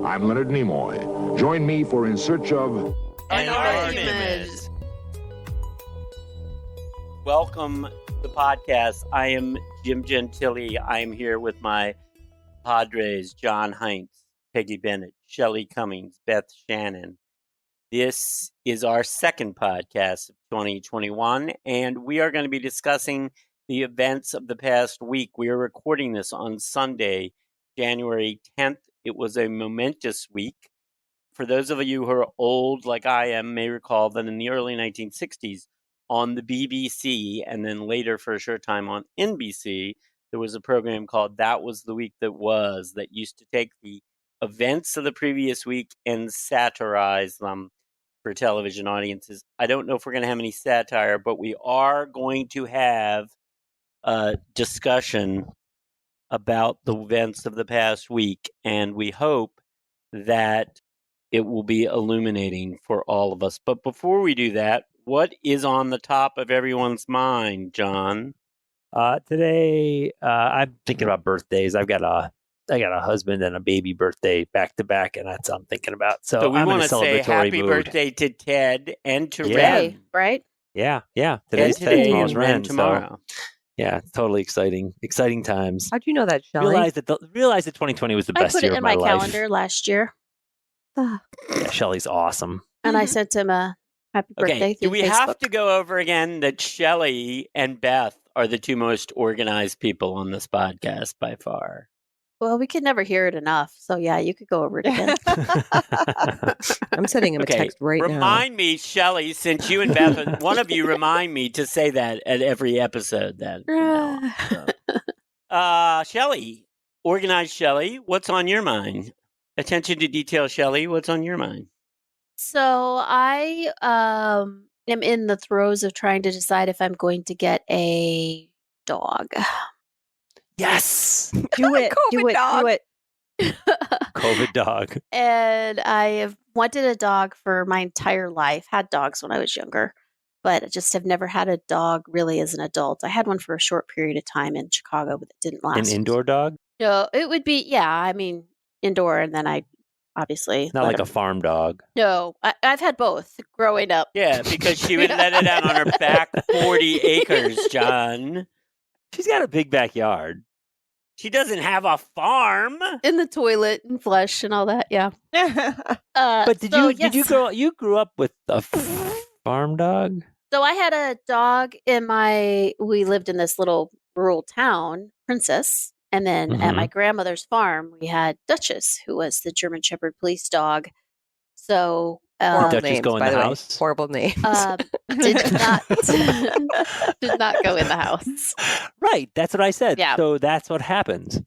I'm Leonard Nimoy. Join me for In Search of An Argument. Welcome to the podcast. I am Jim Gentili. I am here with my Padres, John Heinz, Peggy Bennett, Shelly Cummings, Beth Shannon. This is our second podcast of 2021, and we are going to be discussing the events of the past week. We are recording this on Sunday, January 10th. It was a momentous week. For those of you who are old, like I am, may recall that in the early 1960s, on the BBC, and then later for a short time on NBC, there was a program called That Was the Week That Was, that used to take the events of the previous week and satirize them for television audiences. I don't know if we're going to have any satire, but we are going to have a discussion about the events of the past week, and we hope that it will be illuminating for all of us. But before we do that, what is on the top of everyone's mind, John? Today, I'm thinking about birthdays. I got a husband and a baby birthday back to back, and that's what I'm thinking about. So we I'm want in a to say celebratory happy mood. birthday to Ted and to Yeah. Ren. Right? Yeah. Ted Today's Ted, today tomorrow's and Ren Ren. tomorrow. So, yeah, it's totally exciting times. How'd you know that, Shelly? Realize that 2020 was the I best put year it of in my my life. calendar last year, Ah, Yeah, Shelly's awesome. and I sent him a happy birthday Okay, through do we Facebook. have to go over again that Shelly and Beth are the two most organized people on this podcast by far? Well, we could never hear it enough. So, yeah, you could go over it again. I'm sending him a text right now. Remind me, Shelly, since you and Beth, one of you remind me to say that at every episode then. from now on. So. Shelly, organized Shelly, what's on your mind? Attention to detail, Shelly, what's on your mind? So, I am in the throes of trying to decide if I'm going to get a dog. Yes, Do it. do COVID it. dog. Do it. COVID dog. And I have wanted a dog for my entire life. Had dogs when I was younger, but I just have never had a dog really as an adult. I had one for a short period of time in Chicago, but it didn't last. An indoor dog, No, it would be, indoor, and then I obviously not let like a him- farm dog. No, I've had both growing up. Yeah, because she would let it out on her back 40 acres, John. She's got a big backyard. She doesn't have a farm. In the toilet and flush and all that, yeah. But did you yes. grow? You grew up with a farm dog? So I had a dog we lived in this little rural town, Princess. And then at my grandmother's farm, we had Duchess, who was the German Shepherd police dog. So Horrible Duchess names, go in by the way. house? Horrible names. did not did not go in the house. Right, that's what I said. Yeah. So that's what happens.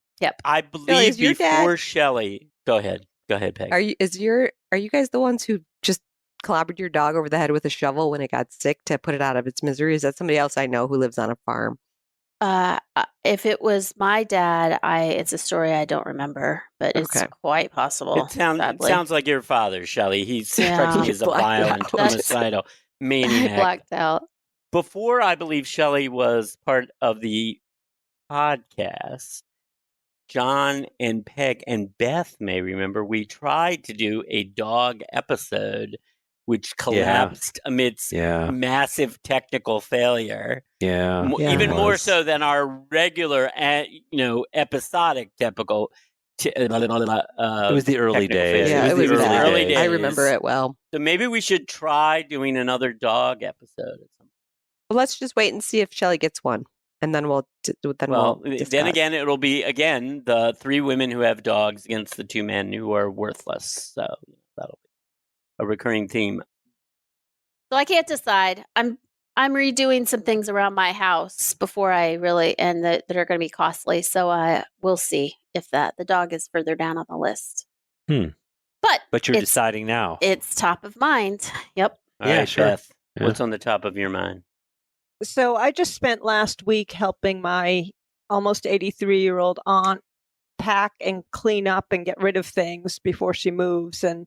I believe is your dad- before Shelly. Go ahead, Peg. Are you guys the ones who just clobbered your dog over the head with a shovel when it got sick to put it out of its misery? Is that somebody else I know who lives on a farm? If it was my dad, it's a story I don't remember, but it's Okay. quite possible. It sadly. sounds like your father, Shelley. He Yeah. strikes me as a Blacked violent, out. homicidal I maniac. blacked out. Before I believe Shelley was part of the podcast, John and Peg and Beth may remember we tried to do a dog episode, which collapsed amidst massive technical failure. Yeah. Even it more was. so than our regular, episodic typical. It was the early technical days. failure. Yeah, it was the bad. early days. I remember it well. So maybe we should try doing another dog episode. Well, let's just wait and see if Shelly gets one, and then we'll discuss. Then again, it'll be the three women who have dogs against the two men who are worthless. So that'll be a recurring theme. So I can't decide. I'm redoing some things around my house before I really, and that are going to be costly. So we'll see if the dog is further down on the list. But you're it's- deciding now. It's top of mind. Yep. All Yeah, right, sure. Beth, Yeah. what's on the top of your mind? So I just spent last week helping my almost 83-year-old aunt pack and clean up and get rid of things before she moves. And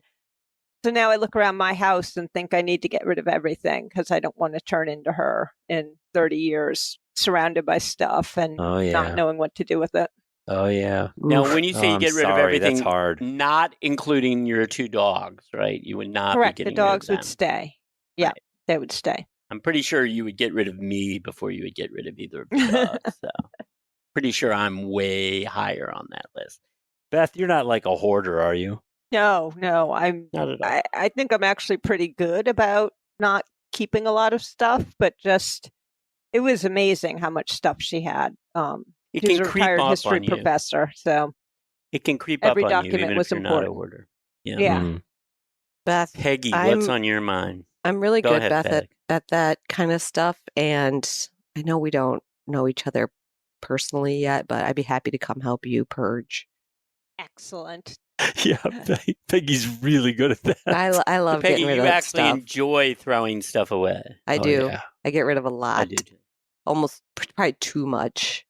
so now I look around my house and think I need to get rid of everything because I don't want to turn into her in 30 years surrounded by stuff and Oh, yeah. not knowing what to do with it. Oh yeah. Now, Oof. when you say you I'm get rid of sorry, everything, that's hard. not including your 2 dogs, right? You would not Correct. be The getting rid of dogs would them. stay. Yeah, Right. they would stay. I'm pretty sure you would get rid of me before you would get rid of either of the dogs. So, pretty sure I'm way higher on that list. Beth, you're not like a hoarder, are you? No, I'm. Not at all. I think I'm actually pretty good about not keeping a lot of stuff, but just it was amazing how much stuff she had. It She's can a creep retired up history on you. professor, so It can creep every up on you, document even was if you're not a important. hoarder. Yeah. Mm. Beth, Peggy, I'm what's on your mind? I'm really Go good, ahead, Beth, Peg. at that kind of stuff. And I know we don't know each other personally yet, but I'd be happy to come help you purge. Excellent. Yeah, Peggy's really good at that. I love Peggy, getting rid you of actually stuff. enjoy throwing stuff away. I Oh, do. yeah. I get rid of a lot. I do too. Almost probably too much.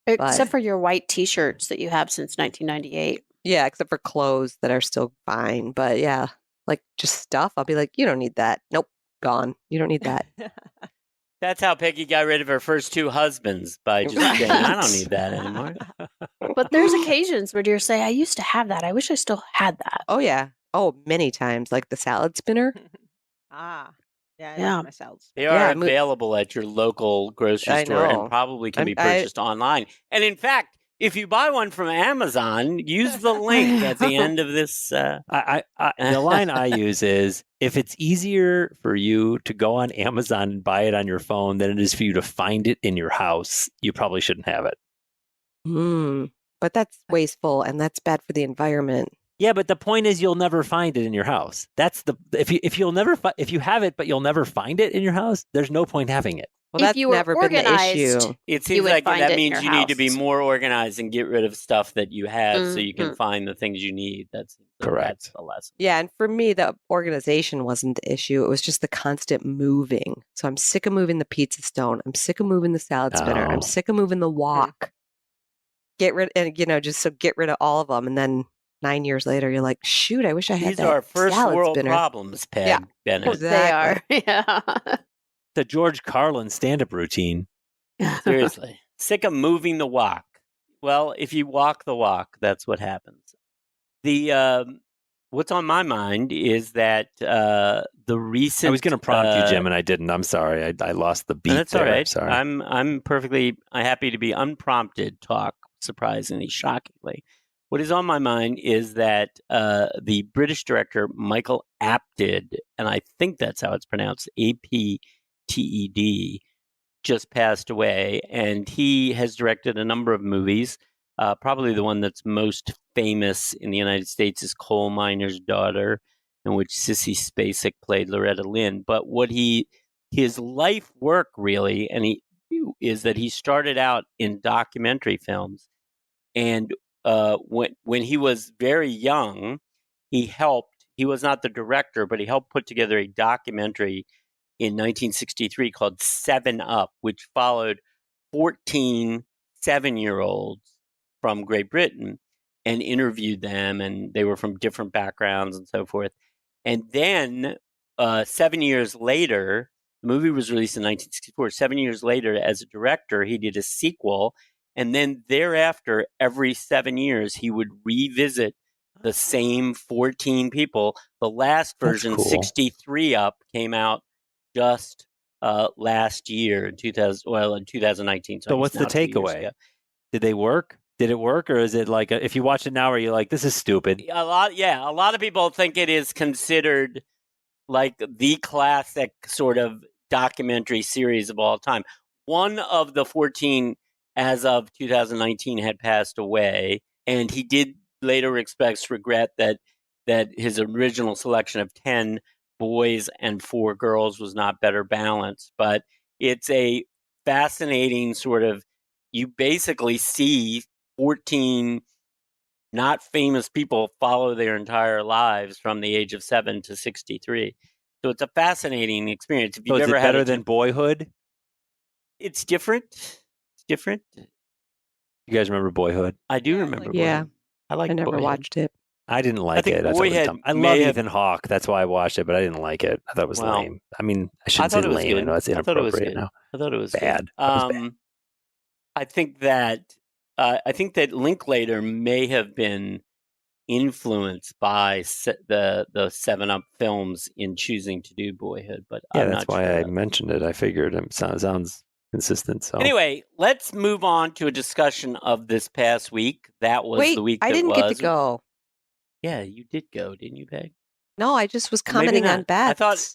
Except for your white T-shirts that you have since 1998. Yeah, except for clothes that are still fine. But yeah, like just stuff. I'll be like, you don't need that. Nope, gone. You don't need that. That's how Peggy got rid of her first 2 husbands, by just Right. saying, I don't need that anymore. But there's occasions where you say, I used to have that. I wish I still had that. Oh yeah. Oh, many times. Like the salad spinner. Ah, yeah, I Yeah. love my salads. They are Yeah, available at your local grocery I store know. and probably can I'm- be purchased online. And in fact, if you buy one from Amazon, use the link at the end of this. The line I use is, if it's easier for you to go on Amazon and buy it on your phone than it is for you to find it in your house, you probably shouldn't have it. But that's wasteful and that's bad for the environment. Yeah, but the point is you'll never find it in your house. That's the if you have it but you'll never find it in your house, there's no point having it. Well, If that's you were never been the organized, issue. It You seems would like find that it in means your you need to be house. more organized and get rid of stuff that you have so you can Mhm. find the things you need. That's Correct. the lesson. Yeah, and for me, the organization wasn't the issue. It was just the constant moving. So I'm sick of moving the pizza stone. I'm sick of moving the salad spinner. Oh. I'm sick of moving the wok. Get rid of all of them, and then 9 years later, you're like, shoot, I wish I had These that are first salad world spinner. problems, Peg Yeah. Bennett. They are. Exactly. Yeah. The George Carlin stand-up routine. Seriously. Sick of moving the wok. Well, if you walk the walk, that's what happens. The what's on my mind is that the recent. I was going to prompt you, Jim, and I didn't. I'm sorry. I lost the beat. That's there. all right. Sorry. I'm perfectly happy to be unprompted. Talk surprisingly, shockingly. What is on my mind is that the British director Michael Apted, and I think that's how it's pronounced, Apted, just passed away, and he has directed a number of movies. Probably the one that's most famous in the United States is Coal Miner's Daughter, in which Sissy Spacek played Loretta Lynn. But his life work really, is that he started out in documentary films, and when he was very young, he was not the director, but he helped put together a documentary in 1963 called 7 Up, which followed 14 7-year-olds from Great Britain and interviewed them, and they were from different backgrounds and so forth. And then 7 years later, the movie was released in 1964. 7 years later, as a director, he did a sequel, and then thereafter, every 7 years, he would revisit the same 14 people. The last That's version, cool. 63 Up, came out just last year in 2019. So what's it's the now 2 years takeaway? ago. Did they work? Did it work, or is it like if you watch it now, are you like, this is stupid? A lot of people think it is considered like the classic sort of documentary series of all time. One of the 14, as of 2019, had passed away, and he did later regret that his original selection of 10 boys and 4 girls was not better balanced. But it's a fascinating sort of, you basically see 14 not famous people follow their entire lives from the age of 7 to 63. So it's a fascinating experience. If So you've is it ever had better than Boyhood? it's different. It's different. You guys remember Boyhood? I do Yeah, remember. like- Yeah. Boyhood. I like I never Boyhood. watched it. I didn't like think it. I thought it was Boyhood dumb. I may love have- Ethan Hawke. That's why I watched it, but I didn't like it. I thought it was Well, lame. I mean, I I shouldn't thought say it was lame. I good. know it's I thought it was inappropriate good. now. I thought it was Bad. good. That was bad. I think that I think that Linklater may have been influenced by the 7-Up films in choosing to do Boyhood, but Yeah, I'm that's not why sure I about that. mentioned it. I figured it sounds consistent. So Anyway, let's move on to a discussion of this past week. That was Wait, the week I that didn't was. get to go. Yeah, you did go, didn't you, Peg? No, I just was Well, maybe commenting on not. Beth. I thought.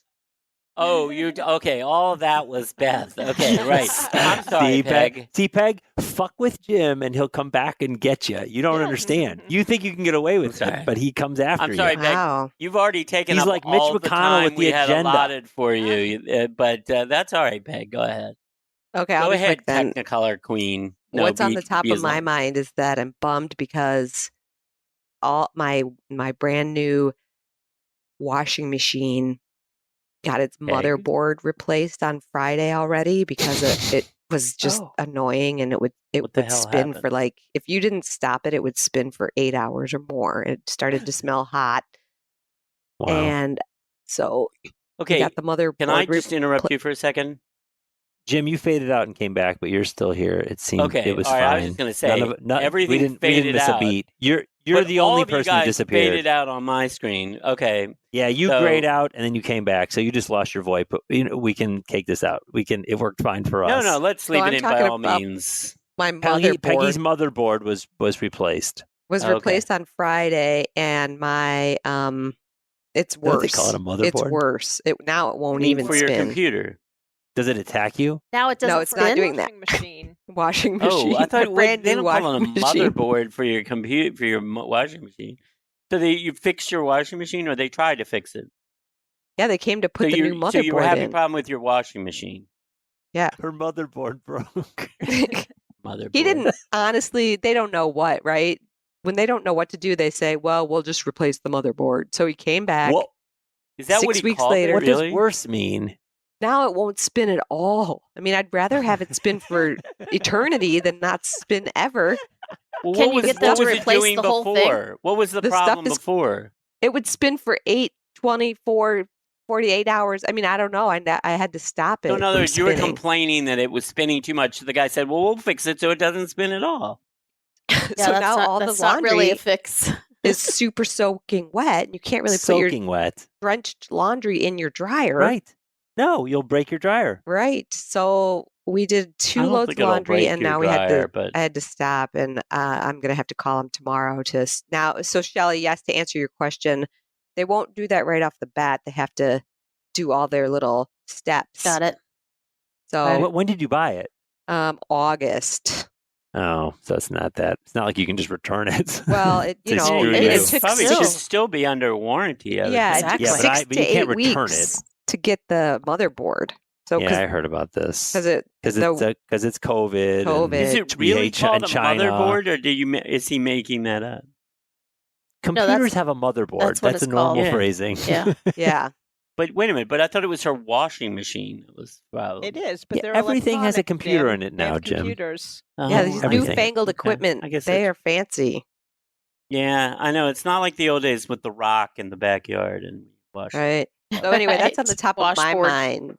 Oh, okay. All of that was Beth. Okay, right. I'm sorry, Peg. Peg, fuck with Jim and he'll come back and get you. You don't understand. You think you can get away with sorry. it, but he comes after I'm sorry, you. Peg. Wow. You've already taken He's up like Mitch all the McConnell time with we the had agenda. allotted for you, but that's all right, Peg. Go ahead. Okay, I'll Go be ahead, quick then. Technicolor Queen. No, What's on be- the top be of as my long- mind is that I'm bummed because all my brand new washing machine got its Peg? motherboard replaced on Friday already because it was just Oh. annoying, and it What the would hell spin happened? for like, if you didn't stop it, it would spin for 8 hours or more. It started to smell hot, Wow. and so we Okay, got the motherboard. can I just interrupt you for a second? Jim, you faded out and came back, but you're still here. It seemed Okay, it was all right, fine. I was just going to say, everything we didn't faded miss out. a beat. You're But the all only of you person who guys disappeared. faded out on my screen. Okay, Yeah, you So- grayed out and then you came back, so you just lost your voice. But we can take this out. It worked fine for us. no, let's So leave I'm it in by talking all about- means. My Peggy's motherboard motherboard was replaced. was Okay. replaced on Friday, and my it's Don't worse. they call it a motherboard? It's worse. Now it I won't mean, even for your spin. computer. Does it attack you? Now it doesn't it's spin. not doing that. Washing machine. Washing machine. Oh, I thought a brand they new don't call it a washing machine. motherboard for your computer for your washing machine. So you fixed your washing machine, or they tried to fix it. Yeah, they came to put the new motherboard So you were having a in. problem with your washing machine. Yeah. Her motherboard broke. Motherboard. He didn't, honestly, they don't know what, right? When they don't know what to do, they say, well, we'll just replace the motherboard. So he came back. Well, is that 6 what he weeks called later- it? What Really? does worse mean? Now it won't spin at all. I mean, I'd rather have it spin for eternity than not spin ever. Well, Can what you was, get them what to was it replace doing the whole thing? before? What was the The stuff problem is- before? It would spin for 8, 24, 48 hours. I mean, I don't know. I had to stop it. So in other from words, you were spinning. complaining that it was spinning too much. So the guy said, well, we'll fix it so it doesn't spin at all. So now all the that's not laundry really a fix. is super soaking wet. You can't really put your Soaking wet. drenched laundry in your dryer. Right. No, you'll break your dryer. Right. So we did I 2 don't loads think of it'll laundry, break and your now dryer, but I had to stop, and I'm gonna have to call him tomorrow now. So Shelly, yes, to answer your question, they won't do that right off the bat. They have to do all their little steps. Got it. So When did you buy it? August. Oh, so it's not that. It's not like you can just return it. Well, it They know screw it, you. it took probably still- should 6, still be under warranty. I would yeah, think. it took Yeah, but 6 but to you can't 8 return weeks to get the motherboard. So Yeah, I heard about this. because it Because the- it's COVID. and COVID. Is it really VH called in a China. motherboard, or is he making that up? Computers have a motherboard. that's what That's a it's normal called. Yeah. phrasing. Yeah. yeah. But wait a minute. But I thought it was her washing machine. It was probably. It is, but Yeah, they're everything has a electronic, computer Jim. in it They have now, Jim. Computers. Yeah, these everything. newfangled Okay. equipment, I guess they that's- are fancy, Yeah, I know. It's not like the old days with the rock in the backyard and wash. right? So anyway, that's on the Right. top of my Washboard. mind.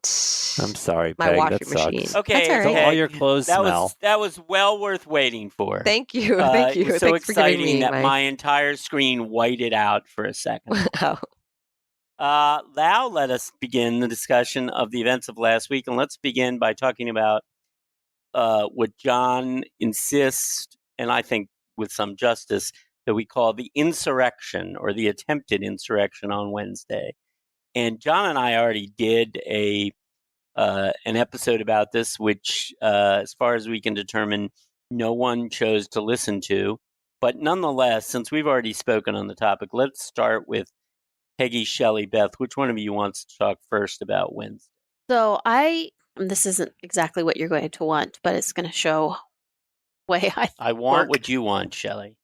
I'm sorry, My Peg. washing That sucks. machine. Okay, That's all So right. all your clothes that smell. was well worth waiting for. Thank you. It Thank you. was so Thanks for giving exciting me that my entire screen whited out for a second. Wow. Now let us begin the discussion of the events of last week, and let's begin by talking about what John insists, and I think with some justice, that we call the insurrection or the attempted insurrection on Wednesday. And John and I already did an episode about this, which, as far as we can determine, no one chose to listen to. But nonetheless, since we've already spoken on the topic, let's start with Peggy, Shelly, Beth. Which one of you wants to talk first about Wednesday? So this isn't exactly what you're going to want, but it's going to show way I want work. what you want, Shelly.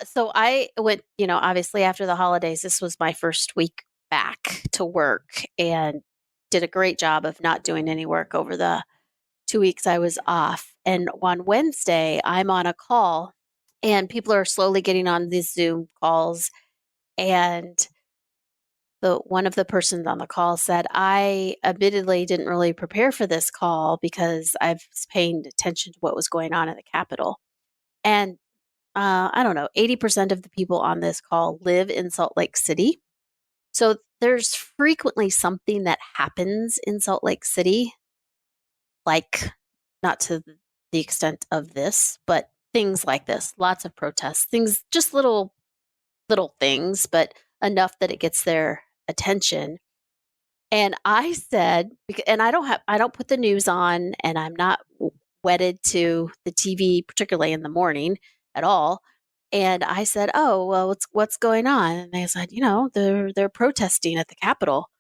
So I went, obviously after the holidays, this was my first week back to work and did a great job of not doing any work over the 2 weeks I was off. And on Wednesday, I'm on a call and people are slowly getting on these Zoom calls. And one of the persons on the call said, I admittedly didn't really prepare for this call because I was paying attention to what was going on in the Capitol. And I don't know, 80% of the people on this call live in Salt Lake City. So there's frequently something that happens in Salt Lake City, like not to the extent of this, but things like this, lots of protests, things, just little things, but enough that it gets their attention. And I said, and I don't put the news on, and I'm not wedded to the TV, particularly in the morning at all. And I said, "Oh, well, what's going on?" And they said, they're protesting at the Capitol."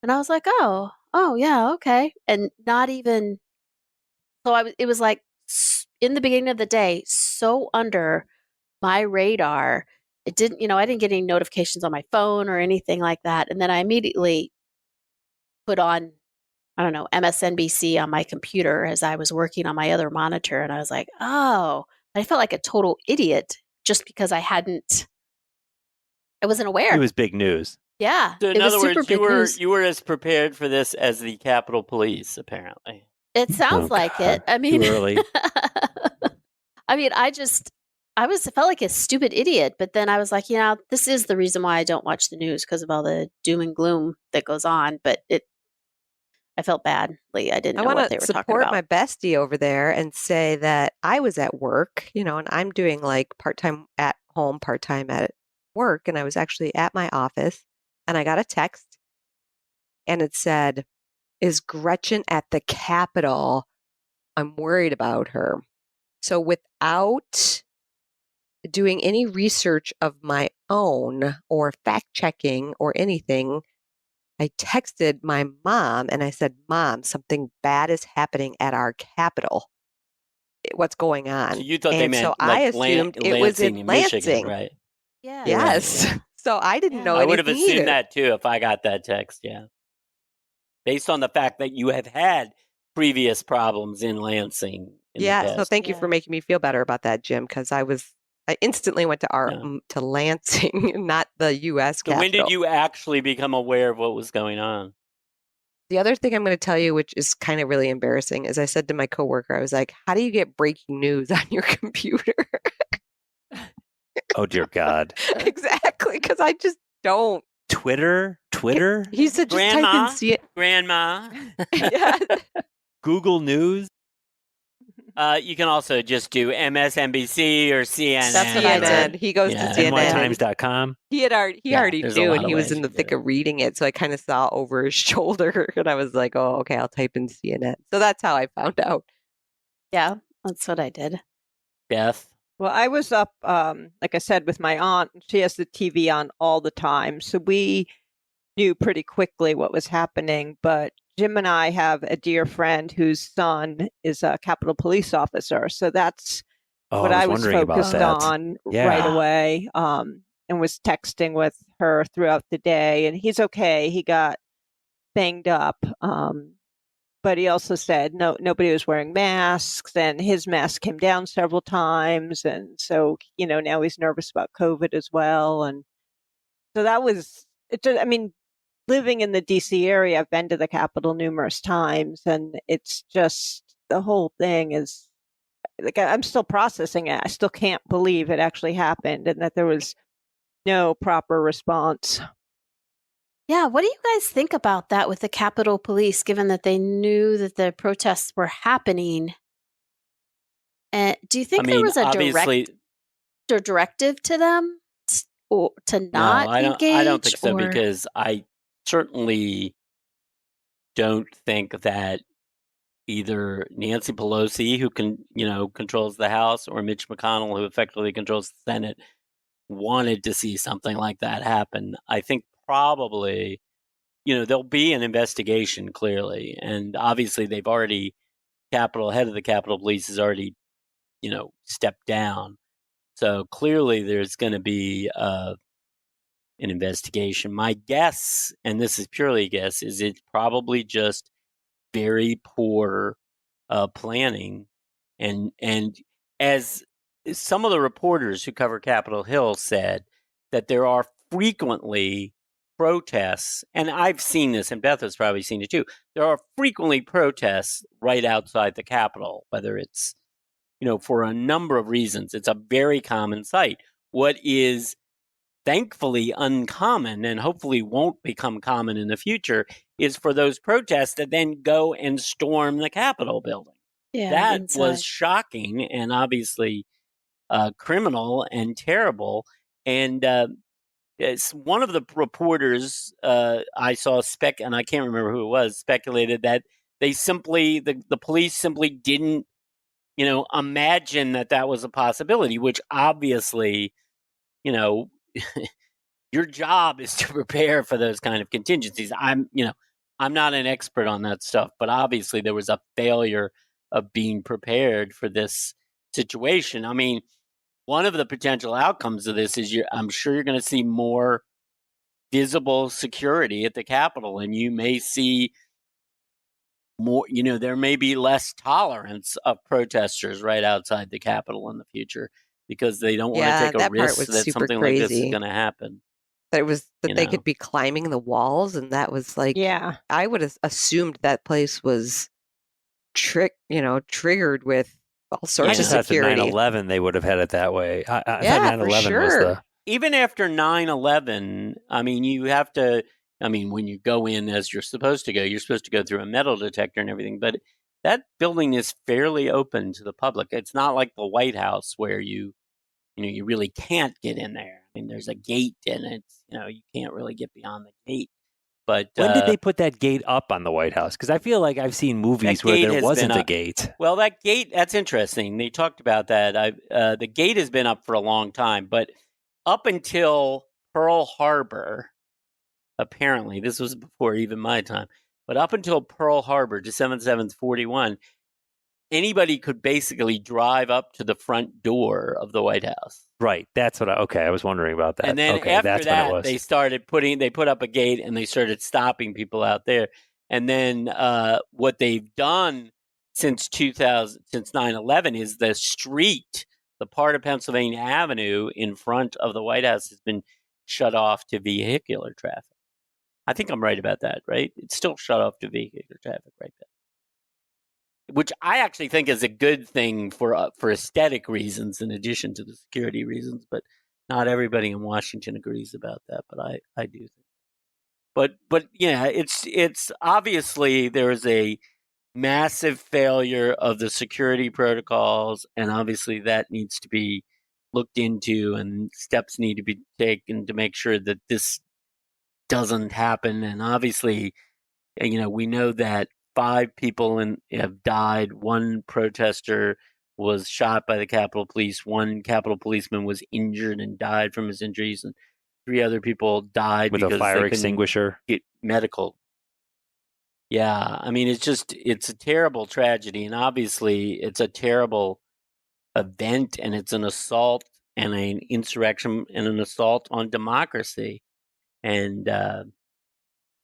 And I was like, "Oh, yeah, okay." And not even so. It was like in the beginning of the day, so under my radar. It didn't, I didn't get any notifications on my phone or anything like that. And then I immediately put on, I don't know, MSNBC on my computer as I was working on my other monitor. And I was like, oh, I felt like a total idiot just because I wasn't aware. It was big news. Yeah. So in it was other super words, big news. you were as prepared for this as the Capitol Police, apparently. It sounds like God, it. I mean, too early. I mean, I felt like a stupid idiot, but then I was like, this is the reason why I don't watch the news, because of all the doom and gloom that goes on. But I felt badly. I didn't know what they were talking support about. my bestie over there and say that I was at work, and I'm doing like part-time at home, part-time at work. And I was actually at my office and I got a text and it said, "Is Gretchen at the Capitol? I'm worried about her." So without doing any research of my own or fact checking or anything, I texted my mom and I said, "Mom, something bad is happening at our Capitol. What's going on?" So you thought they And meant so I like assumed it was Lansing in Michigan, Lansing. right? Yeah. Yes. Yeah. So I didn't know I would have anything assumed either. that too if I got that text, yeah. Based on the fact that you have had previous problems in Lansing in the Yeah. past. So thank you for making me feel better about that, Jim, because I instantly went to to Lansing, not the U.S. So Capitol. when did you actually become aware of what was going on? The other thing I'm going to tell you, which is kind of really embarrassing, is I said to my coworker, I was like, "How do you get breaking news on your computer?" Oh, dear God. Exactly, because I just don't. Twitter? He said, "Just type in see Grandma. Yeah. Google News? You can also just do MSNBC or CNN. That's what I did. He goes to CNN. NYTimes.com? He already there's a knew, lot and of he was ways in you the can thick do it. of reading it. So I kind of saw over his shoulder, and I was like, "Oh, okay, I'll type in CNN." So that's how I found out. Yeah, that's what I did. Beth? Well, I was up, like I said, with my aunt. She has the TV on all the time. So we knew pretty quickly what was happening. But Jim and I have a dear friend whose son is a Capitol Police officer. So that's what I was wondering about focused that. on Yeah. right away, and was texting with her throughout the day. And he's okay. He got banged up. But he also said nobody was wearing masks, and his mask came down several times. And so, now he's nervous about COVID as well. And so that was, living in the DC area, I've been to the Capitol numerous times, and it's just, the whole thing is like, I'm still processing it. I still can't believe it actually happened and that there was no proper response. Yeah, what do you guys think about that with the Capitol Police, given that they knew that the protests were happening? Do you think there was a directive to them to not engage? I don't think so, or... because I certainly don't think that either Nancy Pelosi, who controls the House, or Mitch McConnell, who effectively controls the Senate, wanted to see something like that happen. I think probably, there'll be an investigation, clearly. And obviously head of the Capitol Police has already, stepped down. So clearly there's going to be an investigation. My guess, and this is purely a guess, is it's probably just very poor planning. And as some of the reporters who cover Capitol Hill said, that there are frequently protests, and I've seen this, and Beth has probably seen it too. There are frequently protests right outside the Capitol, whether it's for a number of reasons. It's a very common sight. What is thankfully uncommon and hopefully won't become common in the future is for those protests to then go and storm the Capitol building. Yeah, That inside. was shocking and obviously criminal and terrible. And it's one of the reporters I saw and I can't remember who it was, speculated that they simply, the police simply didn't, imagine that was a possibility, which obviously, your job is to prepare for those kind of contingencies. I'm not an expert on that stuff, but obviously there was a failure of being prepared for this situation. I mean, one of the potential outcomes of this is I'm sure you're going to see more visible security at the Capitol, and you may see more, there may be less tolerance of protesters right outside the Capitol in the future because they don't want to take a that part risk was that super something like this is crazy. going to happen. That it was that You they know. could be climbing the walls, and that was like, Yeah. I would have assumed that place was triggered with all sorts I of just thought the security. 9/11 they would have had it that way. I thought Yeah, 9/11 for was sure. the Even after 9/11, I mean, you have to, when you go in as you're supposed to go through a metal detector and everything, but that building is fairly open to the public. It's not like the White House where you really can't get in there. I mean, there's a gate and it's, you can't really get beyond the gate. But when did they put that gate up on the White House? Because I feel like I've seen movies where gate there has wasn't been a up. gate. Well, that gate, that's interesting. They talked about that. The gate has been up for a long time, but up until Pearl Harbor, apparently, this was before even my time, but up until Pearl Harbor, December 7th, 41, anybody could basically drive up to the front door of the White House. Right. That's what I was wondering about that. And then okay, after that's when it that, was. they put up a gate and they started stopping people out there. And then what they've done since 9/11 is the street, the part of Pennsylvania Avenue in front of the White House has been shut off to vehicular traffic. I think I'm right about that, right? It's still shut off to vehicular traffic right now, which I actually think is a good thing for aesthetic reasons in addition to the security reasons. But not everybody in Washington agrees about that, but I do think. But yeah, it's obviously there is a massive failure of the security protocols, and obviously that needs to be looked into, and steps need to be taken to make sure that this doesn't happen. And obviously, we know that 5 people have died. 1 protester was shot by the Capitol Police. 1 Capitol policeman was injured and died from his injuries, and 3 other people died With because a fire they couldn't extinguisher. get medical. Yeah, I mean, it's a terrible tragedy, and obviously it's a terrible event, and it's an assault and an insurrection and an assault on democracy. And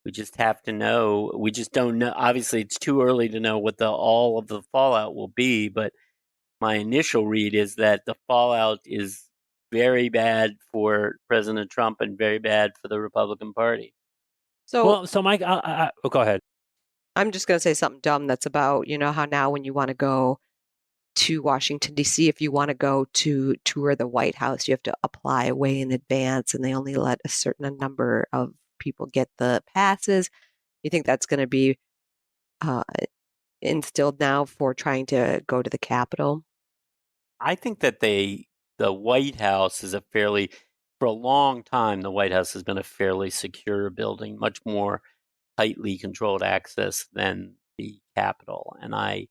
we just have to know. We just don't know. Obviously, it's too early to know what all of the fallout will be. But my initial read is that the fallout is very bad for President Trump and very bad for the Republican Party. So, So Mike, go ahead. I'm just going to say something dumb that's about, how now when you want to go to Washington, D.C., if you want to go to tour the White House, you have to apply way in advance, and they only let a certain number of people get the passes. You think that's going to be instilled now for trying to go to the Capitol? I think that the White House is for a long time, the White House has been a fairly secure building, much more tightly controlled access than the Capitol. And I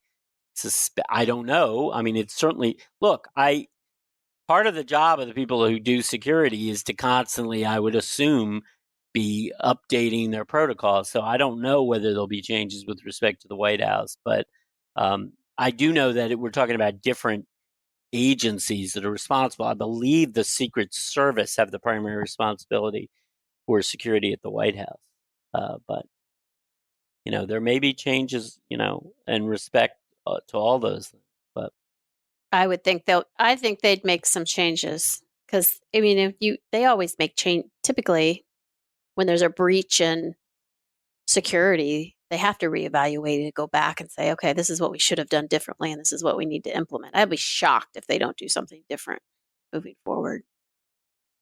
don't know. I mean, it's certainly, part of the job of the people who do security is to constantly, I would assume, be updating their protocols. So I don't know whether there'll be changes with respect to the White House, but I do know that we're talking about different agencies that are responsible. I believe the Secret Service have the primary responsibility for security at the White House. But there may be changes, in respect to all those things. But I would think I think they'd make some changes because I mean, they always make change. Typically, when there's a breach in security, they have to reevaluate and go back and say, okay, this is what we should have done differently, and this is what we need to implement. I'd be shocked if they don't do something different moving forward.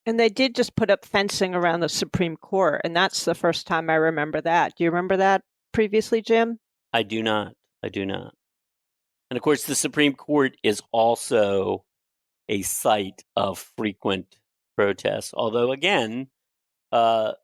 And they did just put up fencing around the Supreme Court, and that's the first time I remember that. Do you remember that previously, Jim? I do not. And of course, the Supreme Court is also a site of frequent protests. Although, again, the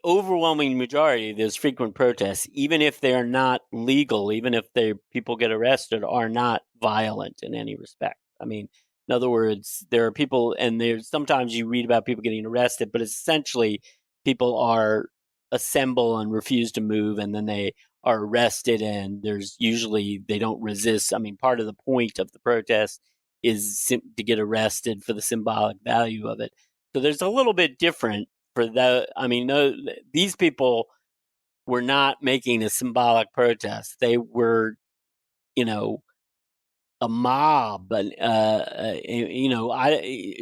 overwhelming majority of those frequent protests, even if they're not legal, even if people get arrested, are not violent in any respect. I mean, in other words, there are people, and there's sometimes you read about people getting arrested, but essentially people are assemble and refuse to move, and then they are arrested, and there's usually they don't resist. I mean, part of the point of the protest is to get arrested for the symbolic value of it. So there's a little bit different for that. I mean, no, these people were not making a symbolic protest. They were, a mob, and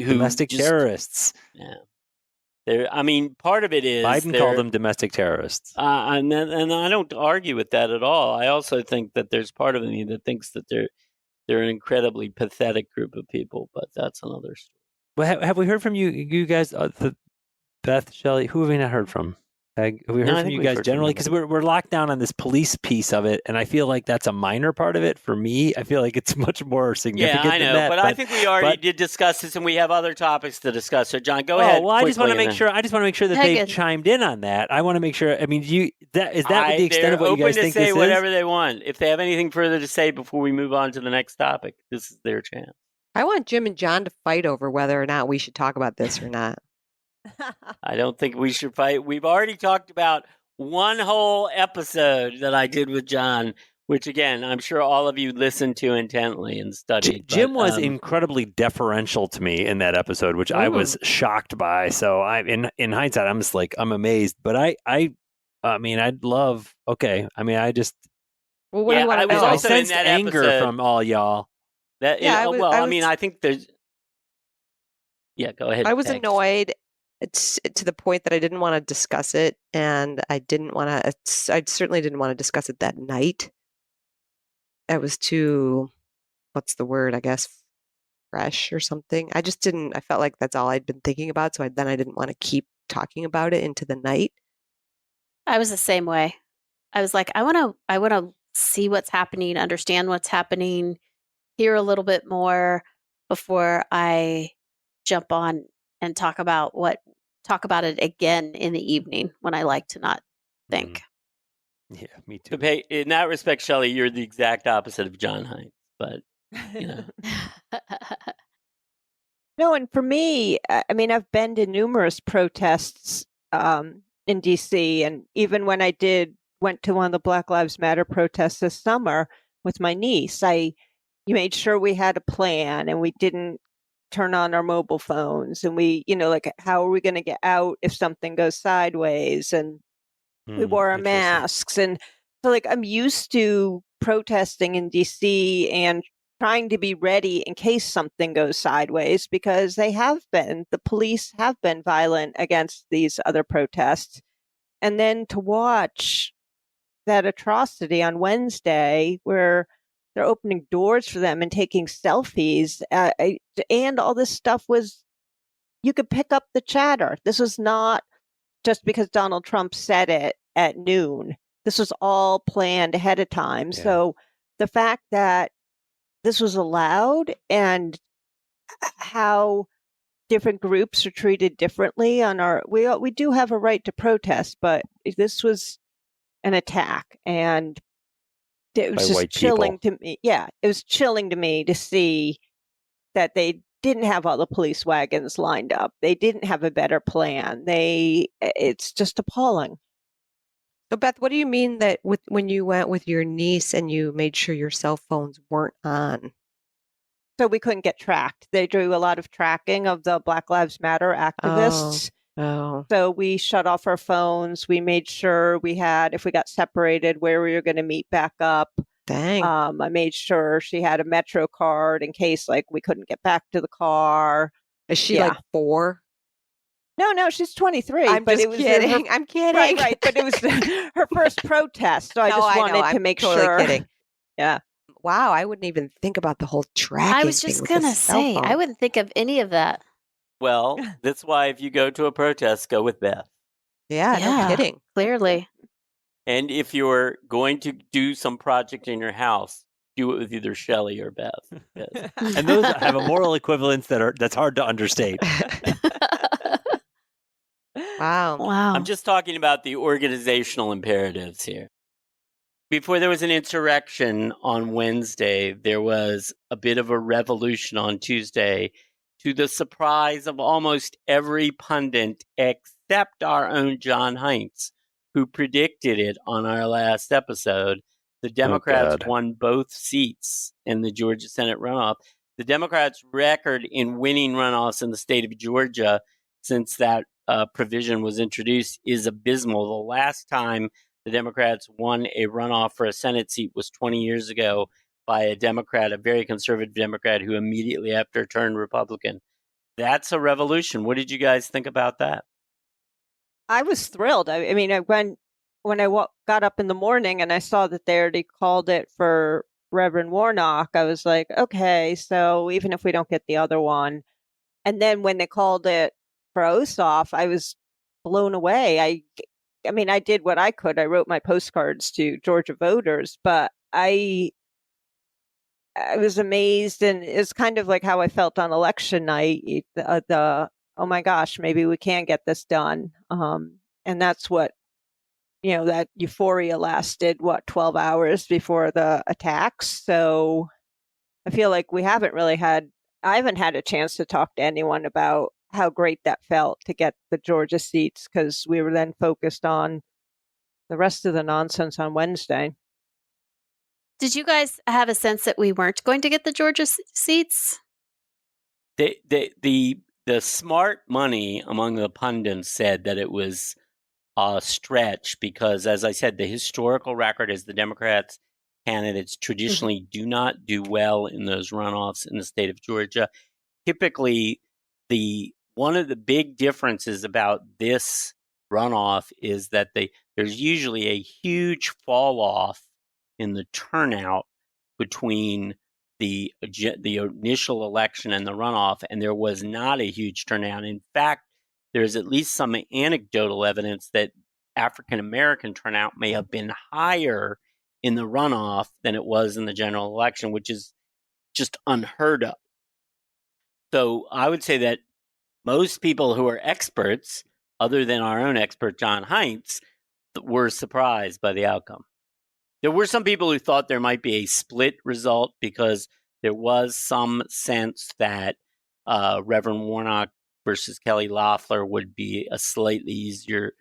domestic terrorists. Yeah. I mean, part of it is Biden called them domestic terrorists, and I don't argue with that at all. I also think that there's part of me that thinks that they're an incredibly pathetic group of people, but that's another story. Well, have we heard from you guys? Beth, Shelly, who have we not heard from? Peg, have we heard from you guys generally? Because we're locked down on this police piece of it, and I feel like that's a minor part of it. For me, I feel like it's much more significant. Yeah, I know, than that, but I think we already did discuss this, and we have other topics to discuss. So, John, go ahead. Well, I just want to make sure. I just want to make sure that they chimed in on that. I want to make sure. I mean, is that the extent of what you guys think this is? They're open to say whatever they want. If they have anything further to say before we move on to the next topic, this is their chance. I want Jim and John to fight over whether or not we should talk about this or not. I don't think we should fight. We've already talked about one whole episode that I did with John, which, again, I'm sure all of you listened to intently and studied. Jim was incredibly deferential to me in that episode, which I was shocked by. So in hindsight, I'm just like, I'm amazed. But I mean, I'd love. Okay, I mean, I just. Well, what do you want to know? I sensed anger from all y'all. I mean, I think there's. Yeah, go ahead. I was annoyed. It's to the point that I didn't want to discuss it, and I certainly didn't want to discuss it that night. I was too, what's the word? I guess fresh or something. I just didn't. I felt like that's all I'd been thinking about, so I didn't want to keep talking about it into the night. I was the same way. I was like, I want to see what's happening, understand what's happening, hear a little bit more before I jump on and talk about it again in the evening when I like to not think. Yeah, me too. In that respect, Shelly, you're the exact opposite of John Hines, but No, and for me, I mean, I've been to numerous protests in DC, and even when I went to one of the Black Lives Matter protests this summer with my niece, you made sure we had a plan, and we didn't turn on our mobile phones, and we, like, how are we going to get out if something goes sideways? And we wore our masks. And so, like, I'm used to protesting in DC and trying to be ready in case something goes sideways, because the police have been violent against these other protests. And then to watch that atrocity on Wednesday where they're opening doors for them and taking selfies. And all this stuff you could pick up the chatter. This was not just because Donald Trump said it at noon. This was all planned ahead of time. Yeah. So the fact that this was allowed and how different groups are treated differently we do have a right to protest, but this was an attack, and it was just chilling to me. Yeah, it was chilling to me to see that they didn't have all the police wagons lined up. They didn't have a better plan. It's just appalling. So, Beth, what do you mean that when you went with your niece and you made sure your cell phones weren't on? So we couldn't get tracked. They do a lot of tracking of the Black Lives Matter activists. Oh. So we shut off our phones. We made sure we had, if we got separated, where we were going to meet back up. Dang. I made sure she had a Metro card in case, like, we couldn't get back to the car. Is she like 4? No, she's 23. I'm but just it was kidding. I'm kidding. Right. But it was her first protest, so I just wanted to make totally sure. Kidding. Yeah. Wow, I wouldn't even think about the whole tracking I was thing just with going the to cell say, phone. I wouldn't think of any of that. Well, that's why if you go to a protest, go with Beth. Yeah, no kidding. Clearly. And if you're going to do some project in your house, do it with either Shelly or Beth. Yes. And those have a moral equivalence that's hard to understate. Wow. I'm just talking about the organizational imperatives here. Before there was an insurrection on Wednesday, there was a bit of a revolution on Tuesday, to the surprise of almost every pundit except our own John Heinz, who predicted it on our last episode. The Democrats won both seats in the Georgia Senate runoff. The Democrats' record in winning runoffs in the state of Georgia since that provision was introduced is abysmal. The last time the Democrats won a runoff for a Senate seat was 20 years ago by a Democrat, a very conservative Democrat, who immediately after turned Republican. That's a revolution. What did you guys think about that? I was thrilled. I mean, when I got up in the morning and I saw that they already called it for Reverend Warnock, I was like, okay, so even if we don't get the other one. And then when they called it for Ossoff, I was blown away. I mean, I did what I could. I wrote my postcards to Georgia voters, but I was amazed, and it's kind of like how I felt on election night. The oh my gosh, maybe we can get this done. And that's what, that euphoria lasted, 12 hours before the attacks. So I feel like I haven't had a chance to talk to anyone about how great that felt to get the Georgia seats, because we were then focused on the rest of the nonsense on Wednesday. Did you guys have a sense that we weren't going to get the Georgia seats? The smart money among the pundits said that it was a stretch because, as I said, the historical record is the Democrats candidates traditionally do not do well in those runoffs in the state of Georgia. Typically, one of the big differences about this runoff is that there's usually a huge fall off in the turnout between the initial election and the runoff, and there was not a huge turnout. In fact, there's at least some anecdotal evidence that African American turnout may have been higher in the runoff than it was in the general election, which is just unheard of. So I would say that most people who are experts, other than our own expert, John Heinz, were surprised by the outcome. There were some people who thought there might be a split result because there was some sense that Reverend Warnock versus Kelly Loeffler would be a slightly easier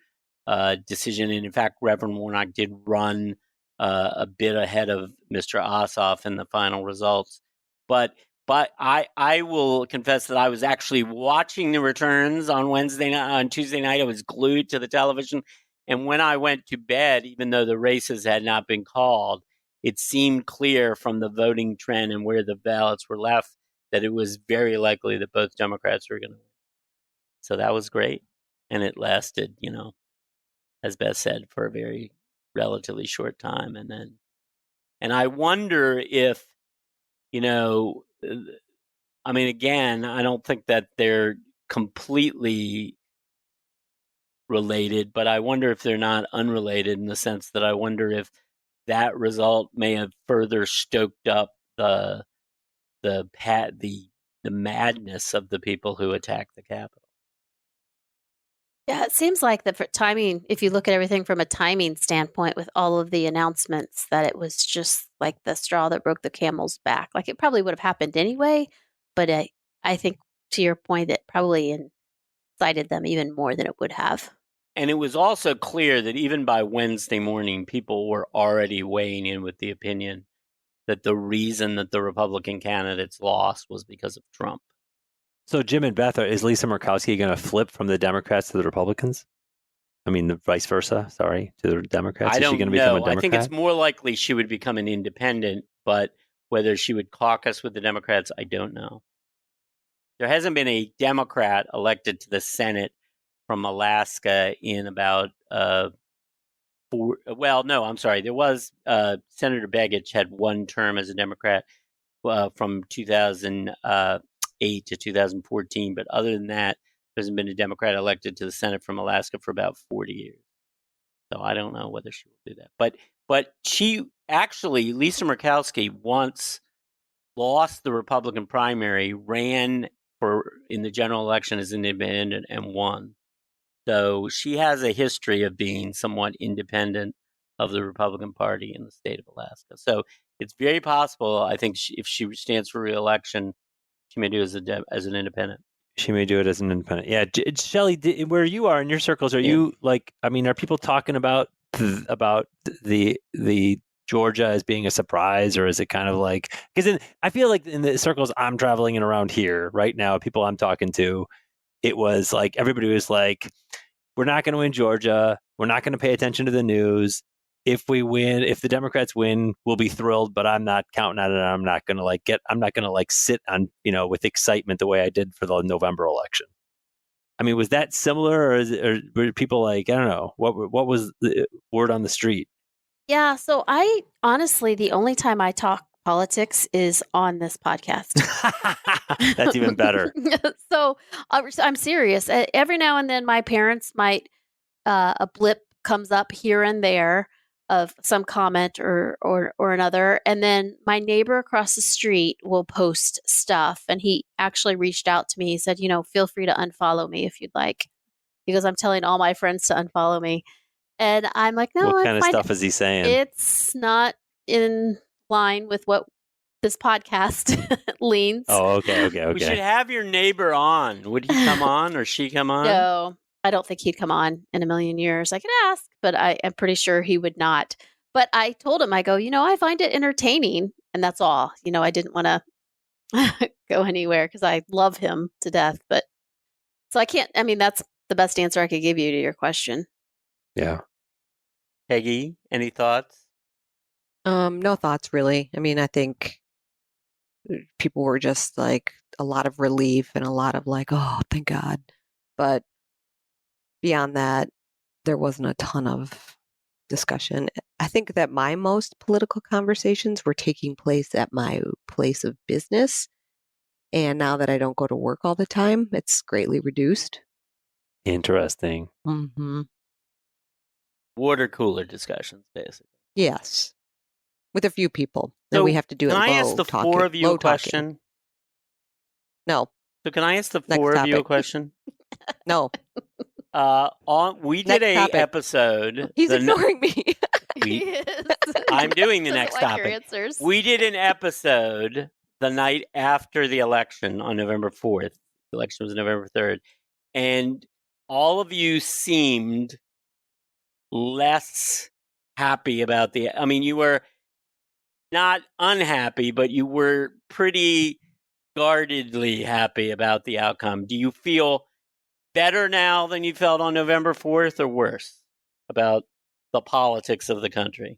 decision. And in fact, Reverend Warnock did run a bit ahead of Mr. Ossoff in the final results. But I will confess that I was actually watching the returns on Tuesday night. I was glued to the television. And when I went to bed, even though the races had not been called, it seemed clear from the voting trend and where the ballots were left that it was very likely that both Democrats were going to win. So that was great. And it lasted, as Beth said, for a very relatively short time. And I wonder if, again, I don't think that they're completely related, but I wonder if they're not unrelated in the sense that I wonder if that result may have further stoked up the madness of the people who attacked the Capitol. Yeah, it seems like the timing, if you look at everything from a timing standpoint with all of the announcements, that it was just like the straw that broke the camel's back. Like it probably would have happened anyway, but I think to your point, it probably incited them even more than it would have. And it was also clear that even by Wednesday morning, people were already weighing in with the opinion that the reason that the Republican candidates lost was because of Trump. So Jim and Beth, is Lisa Murkowski going to flip from the Democrats to the Republicans? I mean, the vice versa, to the Democrats? Is she going to know. Become a Democrat? I think it's more likely she would become an independent, but whether she would caucus with the Democrats, I don't know. There hasn't been a Democrat elected to the Senate from Alaska in about there was Senator Begich had one term as a Democrat from 2008 to 2014, but other than that, there hasn't been a Democrat elected to the Senate from Alaska for about 40 years. So I don't know whether she will do that. But she actually, Lisa Murkowski, once lost the Republican primary, ran in the general election as an independent and won. So she has a history of being somewhat independent of the Republican Party in the state of Alaska. So it's very possible, I think, if she stands for re-election, she may do it as an independent. She may do it as an independent. Yeah. Shelly, where you are in your circles, are you like, I mean, are people talking about the Georgia as being a surprise, or is it kind of like, because I feel like in the circles I'm traveling in around here right now, people I'm talking to, it was like, everybody was like, we're not going to win Georgia. We're not going to pay attention to the news. If we win, if the Democrats win, we'll be thrilled, but I'm not counting on it. I'm not going to sit on, with excitement the way I did for the November election. I mean, was that similar, or were people like, I don't know, what was the word on the street? Yeah. So I honestly, the only time I talk politics is on this podcast. That's even better. So I'm serious. Every now and then my parents might, a blip comes up here and there of some comment or another. And then my neighbor across the street will post stuff. And he actually reached out to me. He said, feel free to unfollow me if you'd like, because I'm telling all my friends to unfollow me. And I'm like, no. What kind of stuff is he saying? It's not in line with what this podcast leans. Oh, okay. We should have your neighbor on. Would he come on or she come on? No, I don't think he'd come on in a million years. I could ask, but I'm pretty sure he would not. But I told him, I go, I find it entertaining. And that's all. I didn't want to go anywhere because I love him to death. But so that's the best answer I could give you to your question. Yeah. Peggy, any thoughts? No thoughts really. I mean, I think people were just like a lot of relief and a lot of like, oh, thank God. But beyond that, there wasn't a ton of discussion. I think that my most political conversations were taking place at my place of business. And now that I don't go to work all the time, it's greatly reduced. Interesting. Mm-hmm. Water cooler discussions, basically. Yes. With a few people. So and we have to do it. Can I ask the four of you a question? No. So can I ask the four of you a question? No. We did an episode. He's ignoring me. He is. I'm doing the next Doesn't like topic. your answers. We did an episode the night after the election on November 4th. The election was November 3rd. And all of you seemed less happy about you were not unhappy, but you were pretty guardedly happy about the outcome. Do you feel better now than you felt on November 4th, or worse about the politics of the country?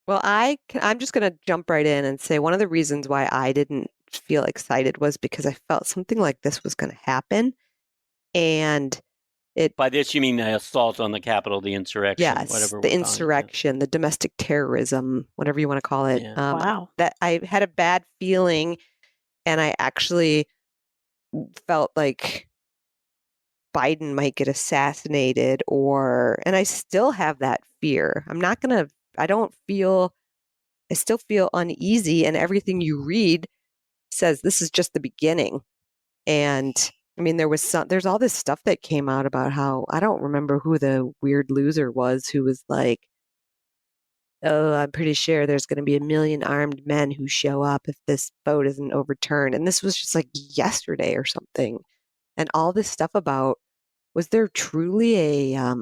Well, I'm just going to jump right in and say one of the reasons why I didn't feel excited was because I felt something like this was going to happen. And by this, you mean the assault on the Capitol, the insurrection? Yes, whatever the insurrection, the domestic terrorism, whatever you want to call it. Yeah. Wow. That I had a bad feeling, and I actually felt like Biden might get assassinated, and I still have that fear. I still feel uneasy, and everything you read says this is just the beginning. And I mean, there's all this stuff that came out about how, I don't remember who the weird loser was who was like, oh, I'm pretty sure there's going to be 1 million armed men who show up if this vote isn't overturned. And this was just like yesterday or something. And all this stuff about, was there truly a,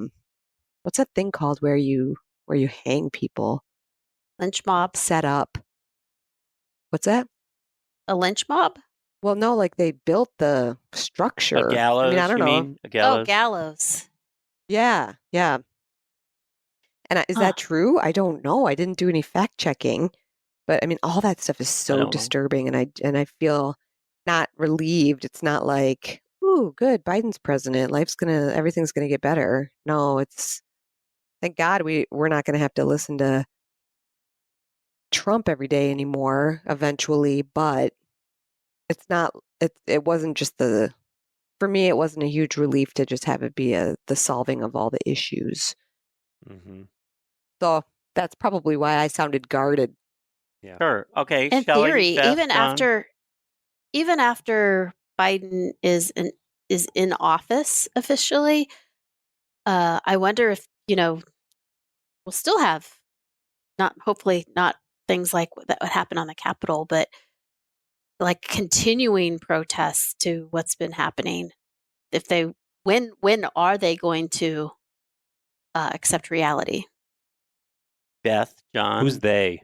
what's that thing called where you hang people? Lynch mob. Set up. What's that? A lynch mob? Well, no, like they built the structure. A gallows, I mean, I don't know. Mean? A gallows? Oh, gallows. Yeah. And is that true? I don't know. I didn't do any fact checking, but I mean, all that stuff is so disturbing, and I feel not relieved. It's not like, ooh, good, Biden's president. Everything's gonna get better. No, thank God we're not gonna have to listen to Trump every day anymore eventually, but it's not, it wasn't just for me, it wasn't a huge relief to just have it be the solving of all the issues. Mm-hmm. So that's probably why I sounded guarded. Yeah. Sure. Okay. In Shelley, theory, Beth, even after Biden is in office officially, I wonder if, we'll still have hopefully not things like that would happen on the Capitol, but like continuing protests to what's been happening. If when are they going to accept reality? Beth, John. Who's they?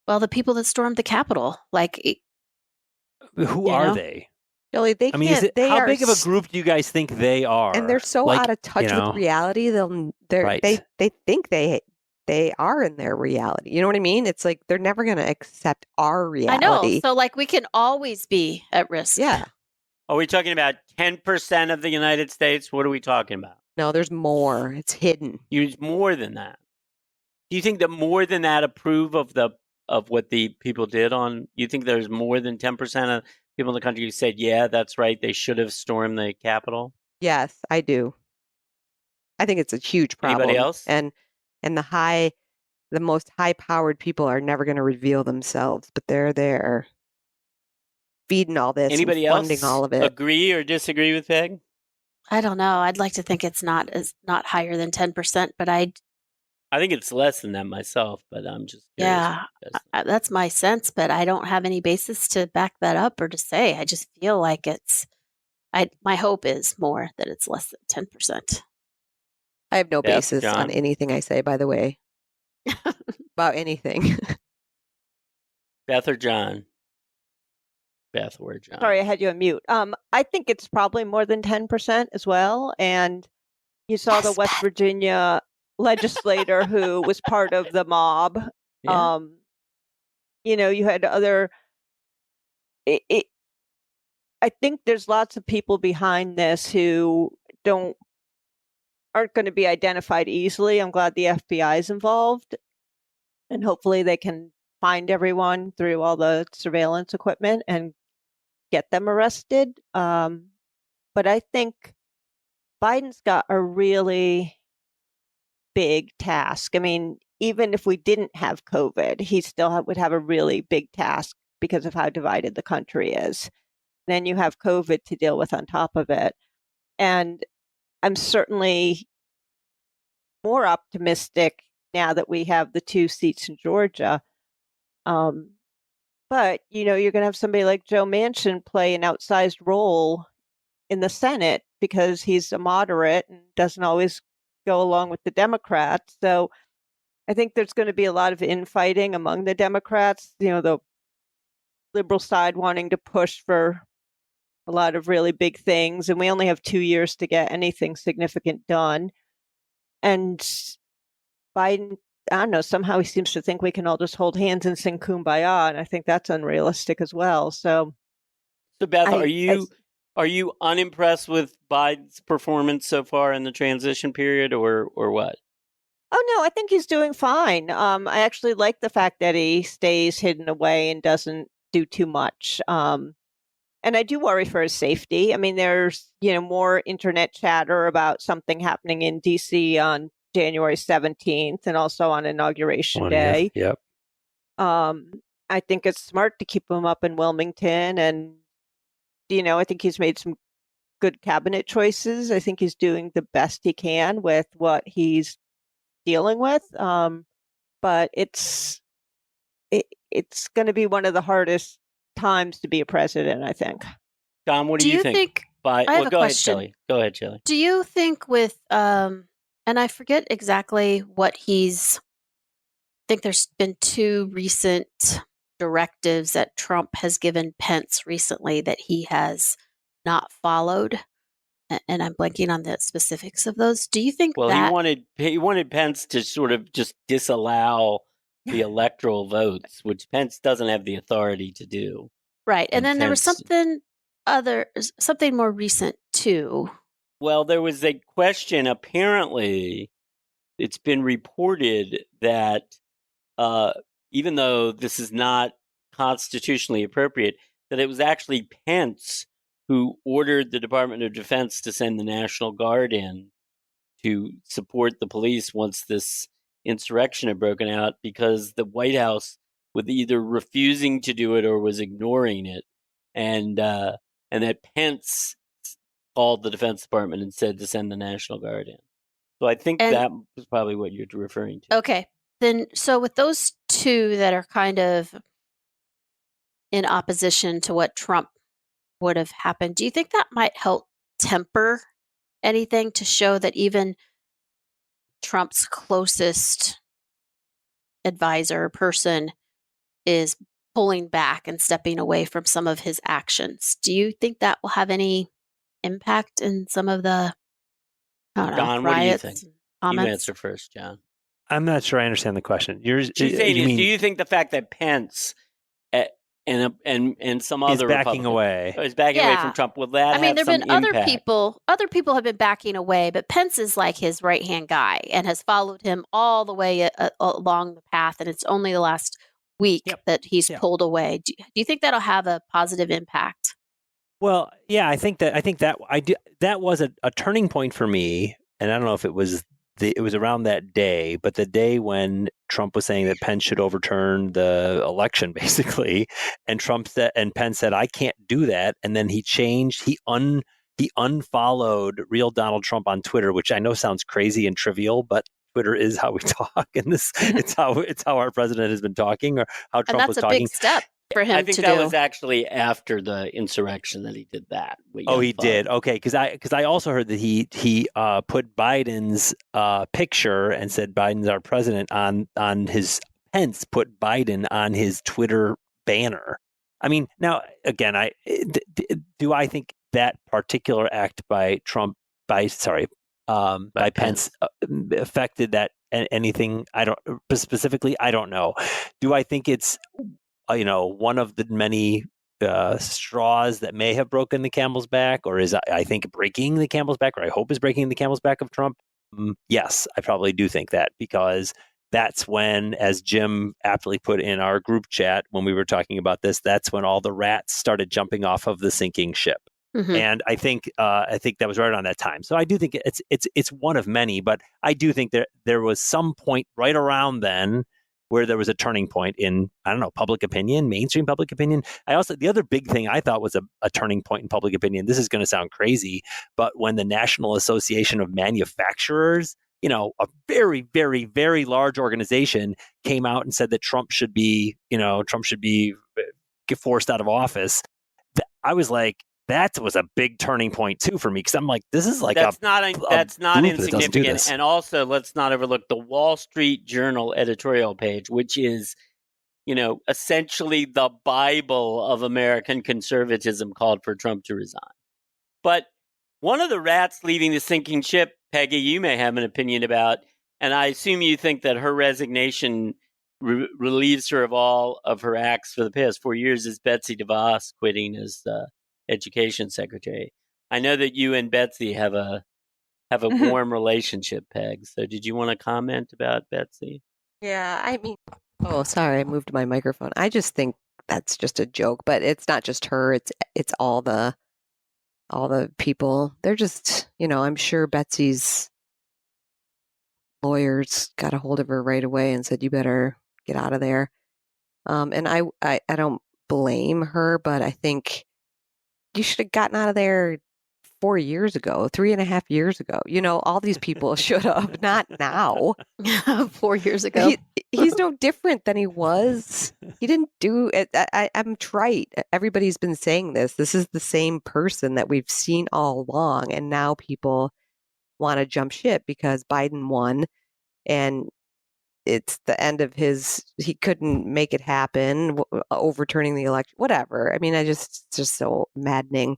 Well, the people that stormed the Capitol, Who are they? Really, they I mean, can't. how big of a group do you guys think they are? And they're so out of touch with reality. They think they are in their reality. You know what I mean? It's like they're never going to accept our reality. I know. So we can always be at risk. Yeah. Are we talking about 10% of the United States? What are we talking about? No, there's more. It's hidden. Use more than that. Do you think that more than that approve of what the people did on? You think there's more than 10% of people in the country who said, "Yeah, that's right. They should have stormed the Capitol"? Yes, I do. I think it's a huge problem. Anybody else? And the most high-powered people are never going to reveal themselves, but they're there feeding all this. Anybody and funding else all of it. Agree or disagree with Peg? I don't know. I'd like to think it's not higher than 10%, but I think it's less than that myself, but I'm just curious. Yeah, that's my sense, but I don't have any basis to back that up or to say. I just feel like my hope is more that it's less than 10%. I have no Beth, basis John? on anything I say, by the way, about anything. Beth or John? Beth or John? Sorry, I had you on mute. I think it's probably more than 10% as well. And you saw the West Virginia legislator who was part of the mob. Yeah. You had other. I think there's lots of people behind this who aren't going to be identified easily. I'm glad the FBI is involved, and hopefully they can find everyone through all the surveillance equipment and get them arrested. But I think Biden's got a really big task. I mean, even if we didn't have COVID, he still would have a really big task because of how divided the country is. Then you have COVID to deal with on top of it. And I'm certainly more optimistic now that we have the 2 seats in Georgia. But, you're going to have somebody like Joe Manchin play an outsized role in the Senate because he's a moderate and doesn't always go along with the Democrats. So I think there's going to be a lot of infighting among the Democrats, the liberal side wanting to push for a lot of really big things. And we only have 2 years to get anything significant done. And Biden, I don't know, somehow he seems to think we can all just hold hands and sing Kumbaya. And I think that's unrealistic as well. So Beth, are you unimpressed with Biden's performance so far in the transition period or what? Oh, no, I think he's doing fine. I actually like the fact that he stays hidden away and doesn't do too much. And I do worry for his safety. I mean, there's, more internet chatter about something happening in D.C. on January 17th and also on Inauguration Day. Yep. I think it's smart to keep him up in Wilmington. And, I think he's made some good cabinet choices. I think he's doing the best he can with what he's dealing with. But it's going to be one of the hardest times to be a president, I think. John, what do you think? I have a go question. ahead, Shelley. Go ahead, Shelley. Do you think with and I forget exactly what I think there's been 2 recent directives that Trump has given Pence recently that he has not followed, and I'm blanking on the specifics of those. Do you think he wanted Pence to sort of just disallow the electoral votes, which Pence doesn't have the authority to do. Right. And then there was something more recent two? Well, there was a question. Apparently, it's been reported that even though this is not constitutionally appropriate, that it was actually Pence who ordered the Department of Defense to send the National Guard in to support the police once this insurrection had broken out, because the White House was either refusing to do it or was ignoring it, and that Pence called the Defense Department and said to send the National Guard in. So I think that was probably what you're referring to. Okay. Then, so with those two that are kind of in opposition to what Trump would have happened, do you think that might help temper anything to show that even Trump's closest advisor person is pulling back and stepping away from some of his actions? Do you think that will have any impact in some of the John, riots? What do you think? Comments? You answer first, John. I'm not sure I understand the question. She's saying do you think the fact that Pence and some other backing away is backing away from Trump, will that have there've some been impact? other people have been backing away, but Pence is like his right-hand guy and has followed him all the way along the path, and it's only the last week that he's pulled away. Do you think that'll have a positive impact? Well, yeah, I think that was a turning point for me, and I don't know if it was around that day, but the day when Trump was saying that Pence should overturn the election, basically, and Pence said, "I can't do that," and then he changed. He unfollowed real Donald Trump on Twitter, which I know sounds crazy and trivial, but Twitter is how we talk, and it's how our president has been talking, or how Trump was talking. And that's a big step for him to do. I think that was actually after the insurrection that he did that. Oh, he did. Okay, because I also heard that he put Biden's picture and said Biden's our president on his. Pence put Biden on his Twitter banner. I mean, now again, do I think that particular act by Pence affected that anything? I don't specifically. I don't know. Do I think it's one of the many straws that may have broken the camel's back, or is I think breaking the camel's back, or I hope is breaking the camel's back of Trump? Yes, I probably do think that, because that's when, as Jim aptly put in our group chat when we were talking about this, that's when all the rats started jumping off of the sinking ship. Mm-hmm. And I think that was right around that time. So I do think it's one of many, but I do think there was some point right around then where there was a turning point in, I don't know, public opinion, mainstream public opinion. The other big thing I thought was a turning point in public opinion, this is going to sound crazy, but when the National Association of Manufacturers, a very, very, very large organization, came out and said that Trump should be forced out of office, I was like, that was a big turning point too for me, because I'm like, this is like that's not insignificant. And also, let's not overlook the Wall Street Journal editorial page, which is, essentially the Bible of American conservatism, called for Trump to resign. But one of the rats leaving the sinking ship, Peggy, you may have an opinion about, and I assume you think that her resignation relieves her of all of her acts for the past 4 years, is Betsy DeVos quitting as Education Secretary. I know that you and Betsy have a warm relationship, Peg. So did you want to comment about Betsy? Yeah, I mean, oh, sorry, I moved my microphone. I just think that's just a joke, but it's not just her. It's all the people. They're just, I'm sure Betsy's lawyers got a hold of her right away and said, "You better get out of there." And I don't blame her, but I think you should have gotten out of there 4 years ago, 3.5 years ago. All these people should have, not now. 4 years ago. He's no different than he was. He didn't do it. I'm trite. Everybody's been saying this. This is the same person that we've seen all along. And now people want to jump ship because Biden won. And it's the end of he couldn't make it happen, overturning the election, whatever. I mean, it's just so maddening.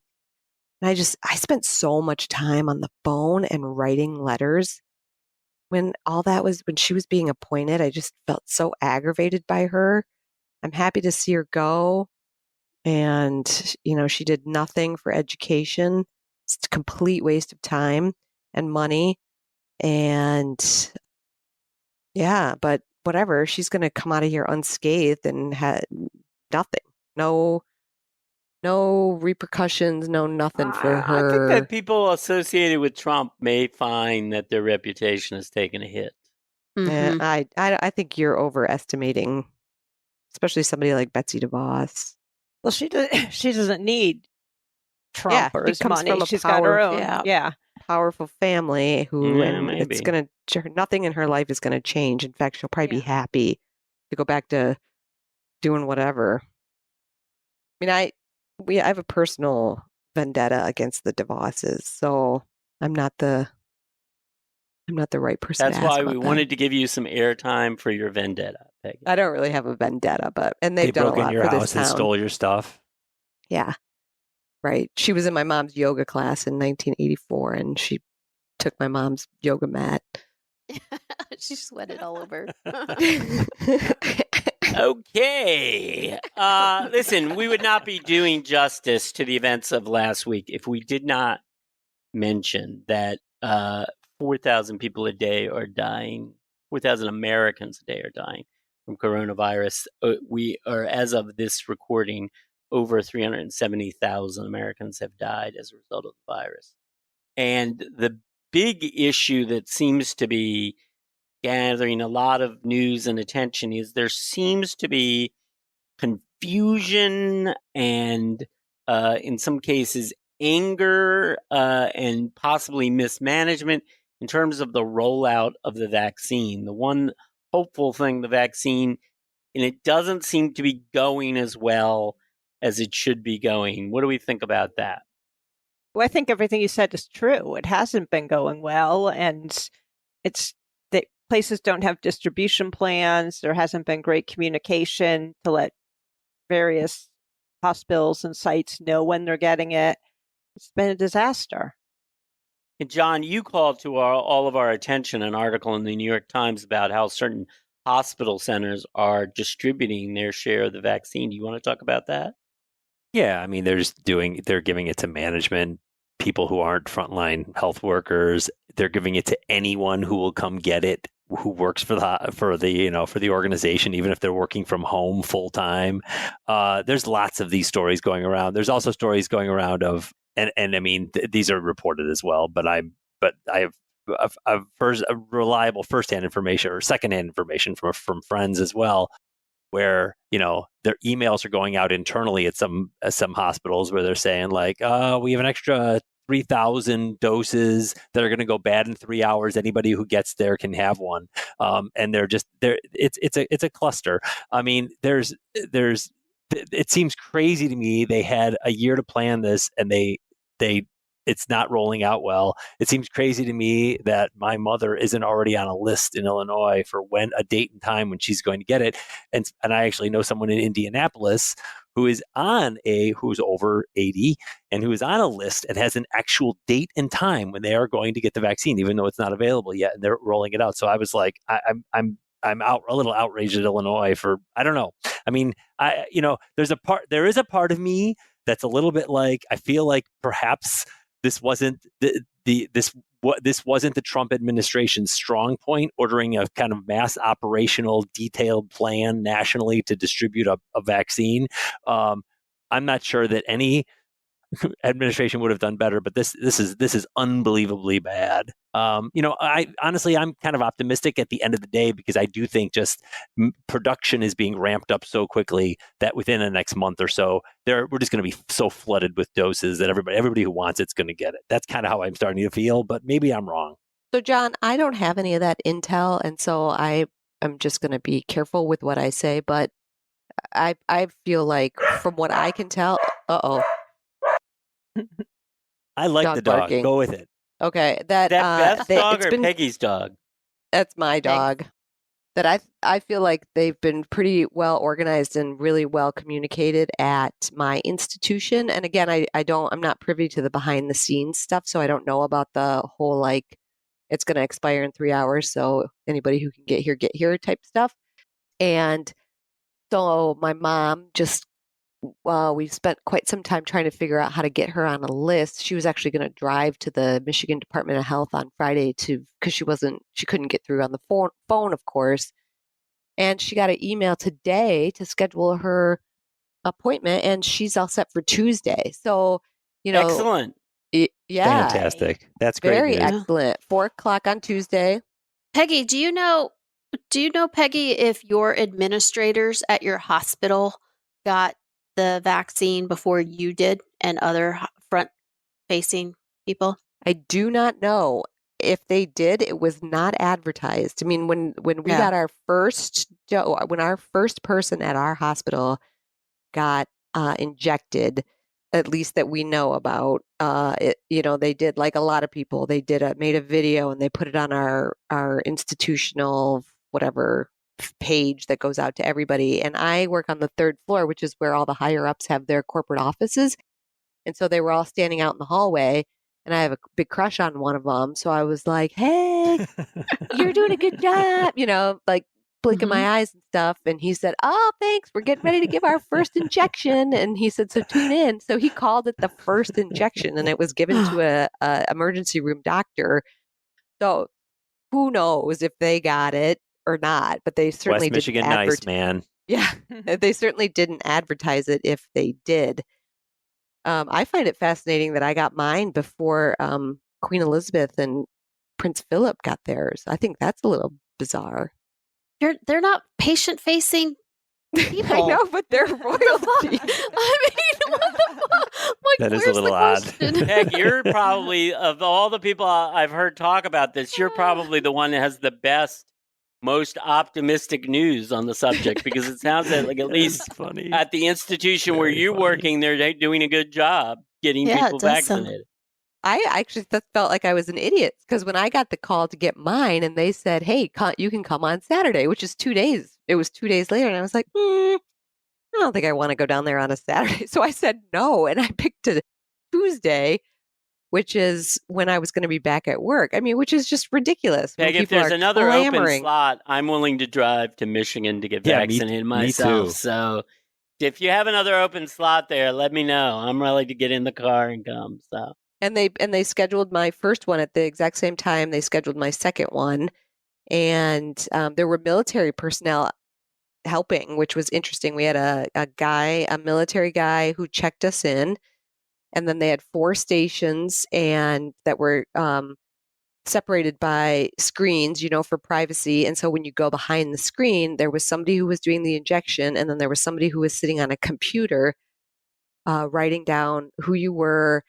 And I spent so much time on the phone and writing letters when she was being appointed. I just felt so aggravated by her. I'm happy to see her go. And, she did nothing for education. It's a complete waste of time and money. And yeah, but whatever. She's going to come out of here unscathed and had nothing. No repercussions, no nothing for her. I think that people associated with Trump may find that their reputation has taken a hit. Mm-hmm. I think you're overestimating, especially somebody like Betsy DeVos. Well, she doesn't need Trump or his money. She's got her own. Powerful family and it's gonna. Nothing in her life is gonna change. In fact, she'll probably be happy to go back to doing whatever. I mean, I have a personal vendetta against the DeVosses, so I'm not the right person. That's why we wanted to give you some airtime for your vendetta, Peggy. I don't really have a vendetta, and they've done a lot for this town. They broke in your house and stole your stuff. Yeah, right. She was in my mom's yoga class in 1984, and she took my mom's yoga mat. She sweated all over. Okay. Listen, we would not be doing justice to the events of last week if we did not mention that 4,000 people a day are dying. 4,000 Americans a day are dying from coronavirus. We are, as of this recording, over 370,000 Americans have died as a result of the virus. And the big issue that seems to be gathering a lot of news and attention is there seems to be confusion and, in some cases, anger and possibly mismanagement in terms of the rollout of the vaccine. The one hopeful thing, the vaccine, and it doesn't seem to be going as well as it should be going. What do we think about that? Well, I think everything you said is true. It hasn't been going well, and it's that places don't have distribution plans. There hasn't been great communication to let various hospitals and sites know when they're getting it. It's been a disaster. And John, you called to all of our attention an article in the New York Times about how certain hospital centers are distributing their share of the vaccine. Do you want to talk about that? Yeah, I mean, they're giving it to management, people who aren't frontline health workers. They're giving it to anyone who will come get it, who works for the organization, even if they're working from home full time. There's lots of these stories going around. There's also stories going around of, and I mean, these are reported as well. But I have a reliable firsthand information or secondhand information from friends as well, where their emails are going out internally at some hospitals where they're saying like, we have an extra 3,000 doses that are going to go bad in 3 hours. Anybody who gets there can have one. And they're just there. It's a cluster. I mean, it seems crazy to me. They had a year to plan this, and it's not rolling out well. It seems crazy to me that my mother isn't already on a list in Illinois for when a date and time when she's going to get it. And I actually know someone in Indianapolis who's over 80 and who is on a list and has an actual date and time when they are going to get the vaccine, even though it's not available yet, and they're rolling it out. So I was like, I'm a little outraged at Illinois for, I don't know. I mean, there is a part of me that's a little bit like, I feel like perhaps this wasn't this wasn't the Trump administration's strong point, ordering a kind of mass operational detailed plan nationally to distribute a vaccine. I'm not sure that any administration would have done better, but this is unbelievably bad. I'm kind of optimistic at the end of the day, because I do think just production is being ramped up so quickly that within the next month or so, we're just going to be so flooded with doses that everybody who wants it's going to get it. That's kind of how I'm starting to feel, but maybe I'm wrong. So, John, I don't have any of that intel, and so I'm just going to be careful with what I say. But I feel like, from what I can tell, I like the dog. Barking. Go with it. Okay, that Beth's dog or Peggy's dog? That's my dog. That I feel like they've been pretty well organized and really well communicated at my institution. And again, I'm not privy to the behind the scenes stuff, so I don't know about the whole like it's going to expire in 3 hours, so anybody who can get here type stuff. And so my mom just we spent quite some time trying to figure out how to get her on a list. She was actually going to drive to the Michigan Department of Health on Friday because she couldn't get through on the phone, of course. And she got an email today to schedule her appointment, and she's all set for Tuesday. So, excellent. Yeah. Fantastic. That's great. Very news. excellent. 4:00 on Tuesday. Peggy, do you know, Peggy, if your administrators at your hospital got the vaccine before you did and other front-facing people? I do not know. If they did, it was not advertised. I mean, when we got our first when our first person at our hospital got injected, at least that we know about, they did, like a lot of people, they made a video and they put it on our institutional whatever page that goes out to everybody. And I work on the 3rd floor, which is where all the higher ups have their corporate offices. And so they were all standing out in the hallway. And I have a big crush on one of them. So I was like, hey, you're doing a good job, like blinking my eyes and stuff. And he said, oh, thanks. We're getting ready to give our first injection. And he said, so tune in. So he called it the first injection, and it was given to a emergency room doctor. So who knows if they got it or not, but they certainly West Michigan, nice, man. Yeah, they certainly didn't advertise it if they did. I find it fascinating that I got mine before Queen Elizabeth and Prince Philip got theirs. I think that's a little bizarre. They're not patient-facing people. I know, but they're royalty. I mean, what the fuck? Like, that is a little odd. Heck, you're probably, of all the people I've heard talk about this, you're probably the one that has the best, most optimistic news on the subject, because it sounds like at least funny. At the institution where you're working, they're doing a good job getting people vaccinated. I actually felt like I was an idiot, because when I got the call to get mine and they said, hey, you can come on Saturday, which is 2 days. It was 2 days later. And I was like, I don't think I want to go down there on a Saturday. So I said no. And I picked a Tuesday, which is when I was going to be back at work. I mean, which is just ridiculous. Peg, if there's another open slot, I'm willing to drive to Michigan to get vaccinated myself. Me too. So if you have another open slot there, let me know. I'm ready to get in the car and come. So. And they scheduled my first one at the exact same time they scheduled my second one. And there were military personnel helping, which was interesting. We had a military guy who checked us in. And then they had 4 stations and that were separated by screens, for privacy. And so when you go behind the screen, there was somebody who was doing the injection, and then there was somebody who was sitting on a computer writing down who you were,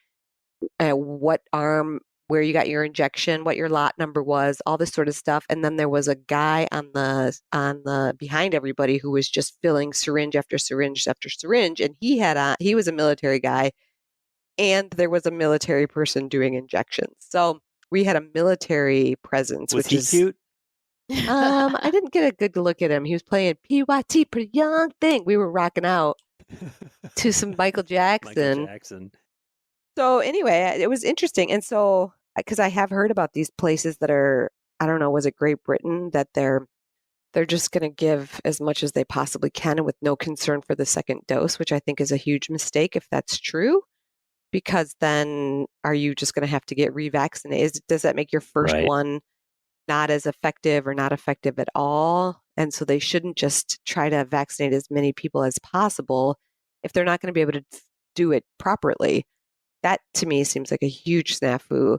what arm, where you got your injection, what your lot number was, all this sort of stuff. And then there was a guy on the behind everybody who was just filling syringe after syringe after syringe. And he was a military guy. And there was a military person doing injections. So we had a military presence. Was he cute? I didn't get a good look at him. He was playing PYT, Pretty Young Thing. We were rocking out to some Michael Jackson. So anyway, it was interesting. And so, because I have heard about these places that are, I don't know, was it Great Britain, that they're just going to give as much as they possibly can with no concern for the second dose, which I think is a huge mistake if that's true. Because then are you just going to have to get revaccinated? Does that make your first one not as effective or not effective at all? And so they shouldn't just try to vaccinate as many people as possible if they're not going to be able to do it properly. That to me seems like a huge snafu.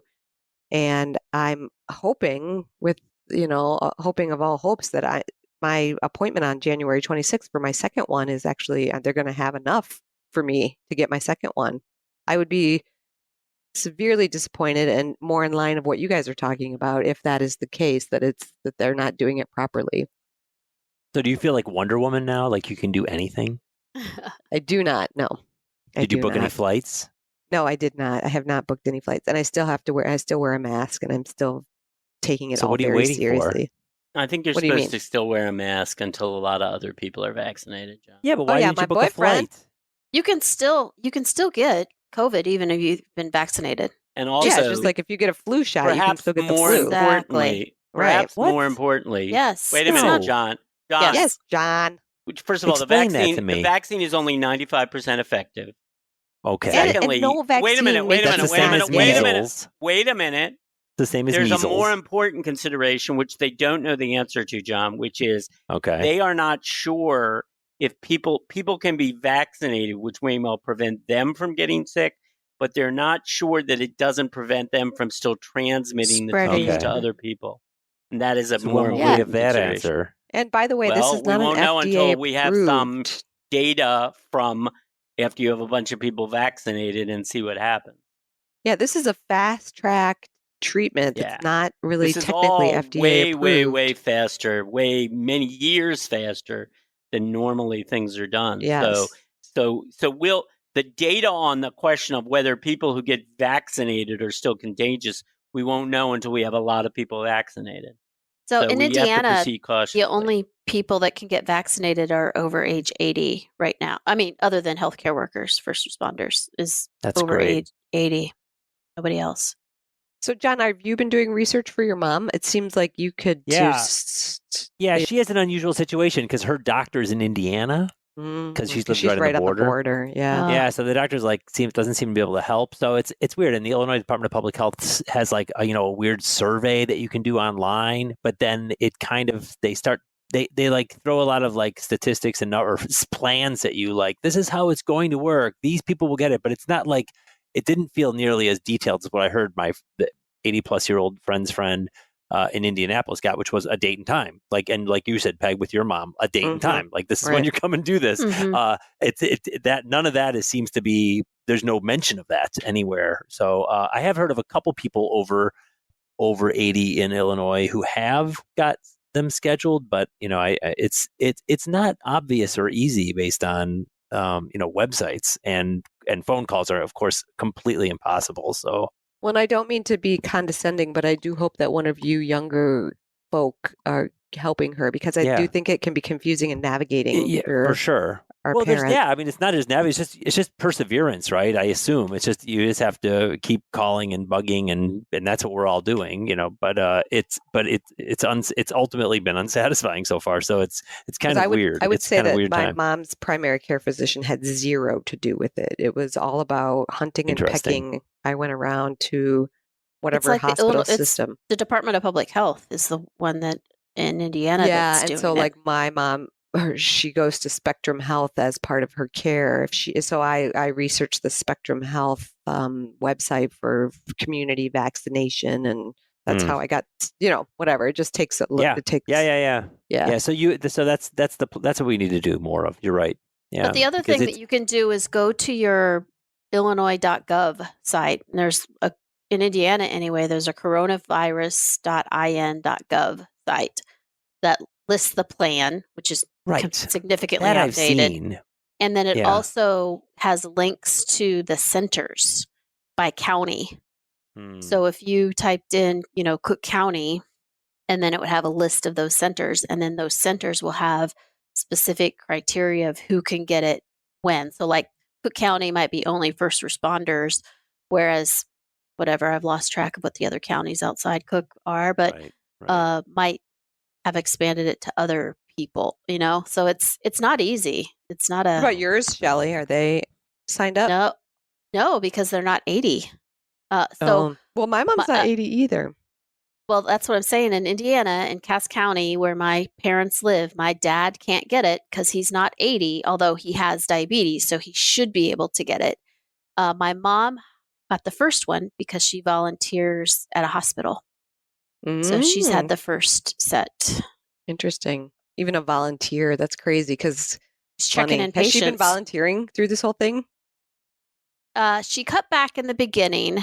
And I'm hoping hoping of all hopes that my appointment on January 26th for my second one is actually, they're going to have enough for me to get my second one. I would be severely disappointed and more in line of what you guys are talking about if that is the case, that they're not doing it properly. So do you feel like Wonder Woman now? Like you can do anything? I do not. No. Did you book any flights? No, I did not. I have not booked any flights, and I still wear a mask, and I'm still taking it all very seriously. For? I think you're supposed to still wear a mask until a lot of other people are vaccinated, John. Yeah, but why didn't you book a flight? You can still get COVID even if you've been vaccinated. And also, just like if you get a flu shot, you can still get the flu. Perhaps more importantly. Yes. Wait a minute, John. Yes, John. Which, first of all, Explain that to me. the vaccine is only 95% effective. Okay. Secondly, and no vaccine wait a minute. That's the same as measles. Wait a minute. The same as There's measles. a more important consideration, which they don't know the answer to, John, which is they are not sure if people can be vaccinated, which may well prevent them from getting sick, but they're not sure that it doesn't prevent them from still transmitting the disease to other people. And that is a more important of that consideration. answer. And by the way, this is not we won't an know FDA until we have some approved. data from after you have a bunch of people vaccinated and see what happens. Yeah, this is a fast-track treatment. Yeah. It's not really This is technically all FDA approved. way faster, many years faster than normally things are done. Yes. So the data on the question of whether people who get vaccinated are still contagious, we won't know until we have a lot of people vaccinated. So in we have to Indiana, proceed cautiously. the only people that can get vaccinated are over age 80 right now. I mean, other than healthcare workers, first responders, is over age 80. Nobody else. So, John, have you been doing research for your mom? It seems like you could. Yeah, she has an unusual situation because her doctor's in Indiana because she's right on the border. Yeah, yeah. So the doctor's doesn't seem to be able to help. So it's weird. And the Illinois Department of Public Health has a weird survey that you can do online, but then it kind of they throw a lot of statistics and or plans at you this is how it's going to work. These people will get it, but it's not it didn't feel nearly as detailed as what I heard my 80-plus-year-old friend's friend in Indianapolis got, which was a date and time. And like you said, Peg, with your mom, a date and time. This is when you come and do this. That none of that seems to be. There's no mention of that anywhere. So I have heard of a couple people over 80 in Illinois who have got them scheduled, but it's not obvious or easy based on websites and phone calls are of course completely impossible. So I don't mean to be condescending, but I do hope that one of you younger folk are helping her because I do think it can be confusing in navigating for sure. It's not just navigating, it's just perseverance, right? I assume it's just you just have to keep calling and bugging and that's what we're all doing, but it's ultimately been unsatisfying so far, so it's kind of weird. I would say that my mom's primary care physician had zero to do with it. It was all about hunting and pecking. I went around to whatever hospital system. The Department of Public Health is the one that in Indiana that's doing it. My mom, she goes to Spectrum Health as part of her care. I researched the Spectrum Health website for community vaccination, and that's how I got. Whatever. It just takes a look. Yeah. It takes. Yeah. So that's what we need to do more of. You're right. Yeah. But the other thing that you can do is go to your Illinois.gov site. And there's in Indiana anyway. There's a coronavirus.in.gov site that lists the plan, which is significantly that outdated. I've seen. And then it also has links to the centers by county. So if you typed in, Cook County, and then it would have a list of those centers, and then those centers will have specific criteria of who can get it when. So Cook County might be only first responders, whereas I've lost track of what the other counties outside Cook are, but might have expanded it to other people, so it's not easy. It's not What about yours, Shelly? Are they signed up? No, because they're not 80. My mom's not 80 either. Well, that's what I'm saying. In Indiana, in Cass County, where my parents live, my dad can't get it because he's not 80, although he has diabetes, so he should be able to get it. My mom got the first one because she volunteers at a hospital. So she's had the first set. Interesting. Even a volunteer. That's crazy because she's checking in patients. Has she been volunteering through this whole thing? She cut back in the beginning.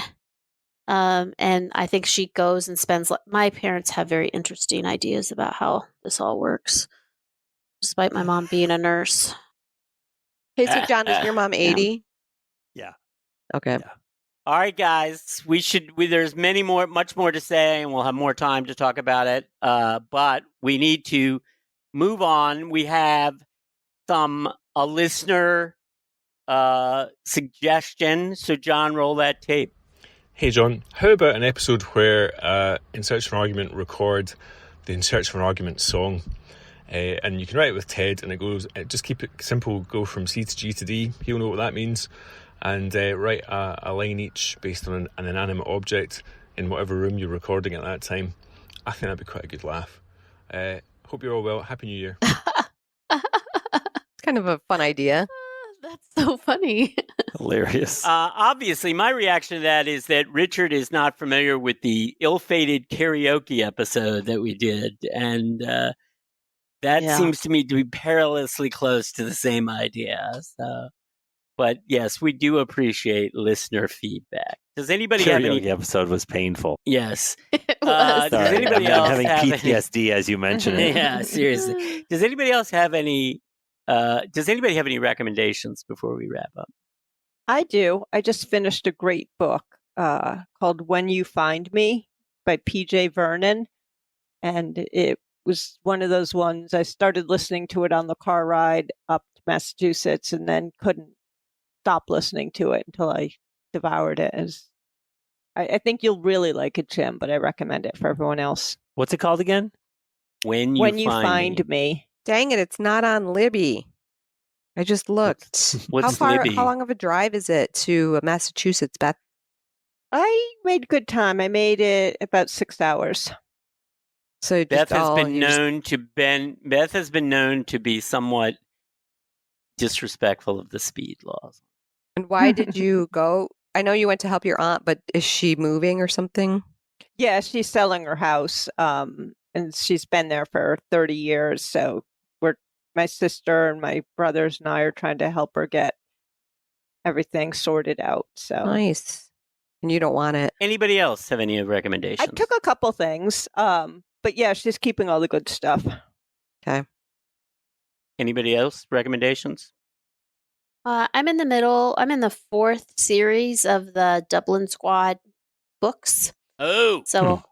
And I think she goes and spends. My parents have very interesting ideas about how this all works, despite my mom being a nurse. Hey, so John, is your mom 80? Yeah. Okay. Yeah. All right, guys. There's much more to say, and we'll have more time to talk about it. But we need to move on. We have a listener suggestion. So, John, roll that tape. Hey, John. How about an episode where In Search for an Argument record the In Search for an Argument song? and you can write it with Ted, and just keep it simple, go from C to G to D. He'll know what that means, and write a line each based on an inanimate object in whatever room you're recording at that time. I think that'd be quite a good laugh. Hope you're all well. Happy New Year. It's kind of a fun idea. That's so funny. Hilarious. Obviously, my reaction to that is that Richard is not familiar with the ill-fated karaoke episode that we did. And that seems to me to be perilously close to the same idea. So, but yes, we do appreciate listener feedback. Does anybody have any... The episode was painful. Yes. It was. Does anybody else having have PTSD as you mentioned it? Yeah, seriously. Does anybody else have any... does anybody have any recommendations before we wrap up? I do. I just finished a great book called When You Find Me by PJ Vernon. And it was one of those ones, I started listening to it on the car ride up to Massachusetts and then couldn't stop listening to it until I devoured it. I think you'll really like it, Jim, but I recommend it for everyone else. What's it called again? When You Find Me. Dang it, it's not on Libby. I just looked. What's How long of a drive is it to Massachusetts, Beth? I made good time. I made it about 6 hours. So Beth has been known to be somewhat disrespectful of the speed laws. And why did you go? I know you went to help your aunt, but is she moving or something? Yeah, she's selling her house, and she's been there for 30 years. So my sister and my brothers and I are trying to help her get everything sorted out. So nice. And you don't want it. Anybody else have any recommendations? I took a couple things, but yeah, she's keeping all the good stuff. Okay. Anybody else recommendations? I'm in the middle. I'm in the 4th series of the Dublin Squad books. Oh. So,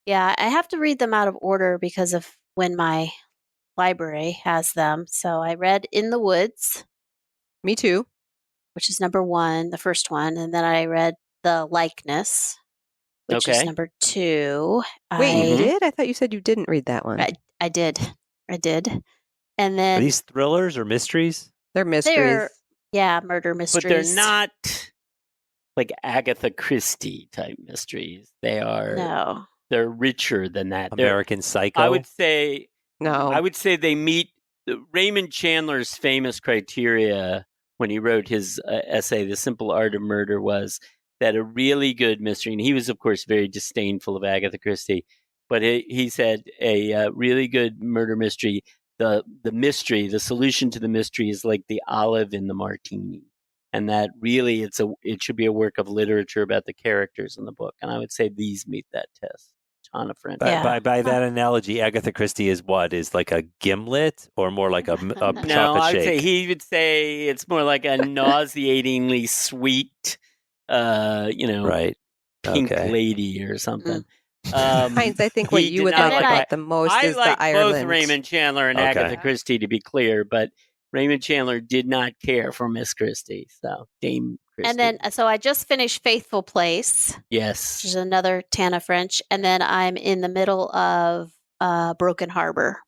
yeah, I have to read them out of order because of when my library has them. So I read In the Woods. Me too. Which is number 1, the first one. And then I read The Likeness, which is number 2. Wait, you did? I thought you said you didn't read that one. I did. And then... Are these thrillers or mysteries? They're mysteries. Murder mysteries. But they're not like Agatha Christie type mysteries. They're richer than that. American Psycho? I would say... No. I would say they meet Raymond Chandler's famous criteria when he wrote his essay, The Simple Art of Murder, was that a really good mystery, and he was, of course, very disdainful of Agatha Christie, but he said a really good murder mystery, the solution to the mystery is like the olive in the martini, and that really it should be a work of literature about the characters in the book, and I would say these meet that test. Tana French. By that analogy, Agatha Christie is what? Is like a gimlet or more like a chocolate shake? No, I would say he would say it's more like a nauseatingly sweet, right. Pink lady or something. Heinz, I think what you would like about the most is the Ireland. I like both Raymond Chandler and Agatha Christie, to be clear, but Raymond Chandler did not care for Miss Christie, so Dame Christie. And then, so I just finished Faithful Place. Yes. Which is another Tana French. And then I'm in the middle of Broken Harbor.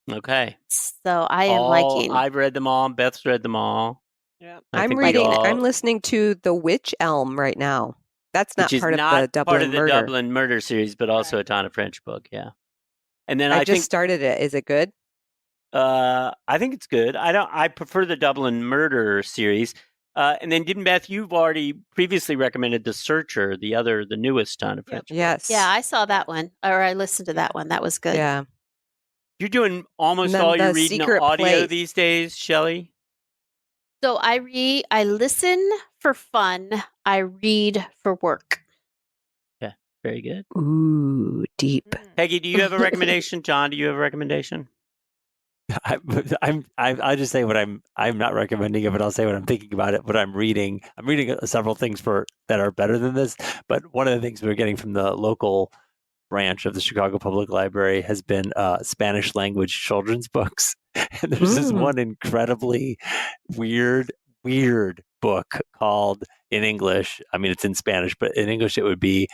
Okay. So I am liking. I've read them all. Beth's read them all. Yeah. I'm listening to The Witch Elm right now. That's not part of the Dublin Murder series, but also a Tana French book. Yeah. And then I just started it. Is it good? I think it's good. I prefer the Dublin Murder series. And then didn't Beth, you've already previously recommended The Searcher, the newest Tana French. Yes. Yeah, I saw that one, or I listened to that one. That was good. Yeah. You're doing almost all your reading audio these days, Shelly? So I listen for fun. I read for work. Yeah, very good. Ooh, deep. Peggy, do you have a recommendation? John, do you have a recommendation? I'll just say what I'm not recommending it, but I'll say what I'm thinking about it. What I'm reading several things that are better than this. But one of the things we're getting from the local branch of the Chicago Public Library has been Spanish language children's books. And there's this one incredibly weird book called, in English, I mean, it's in Spanish, but in English it would be,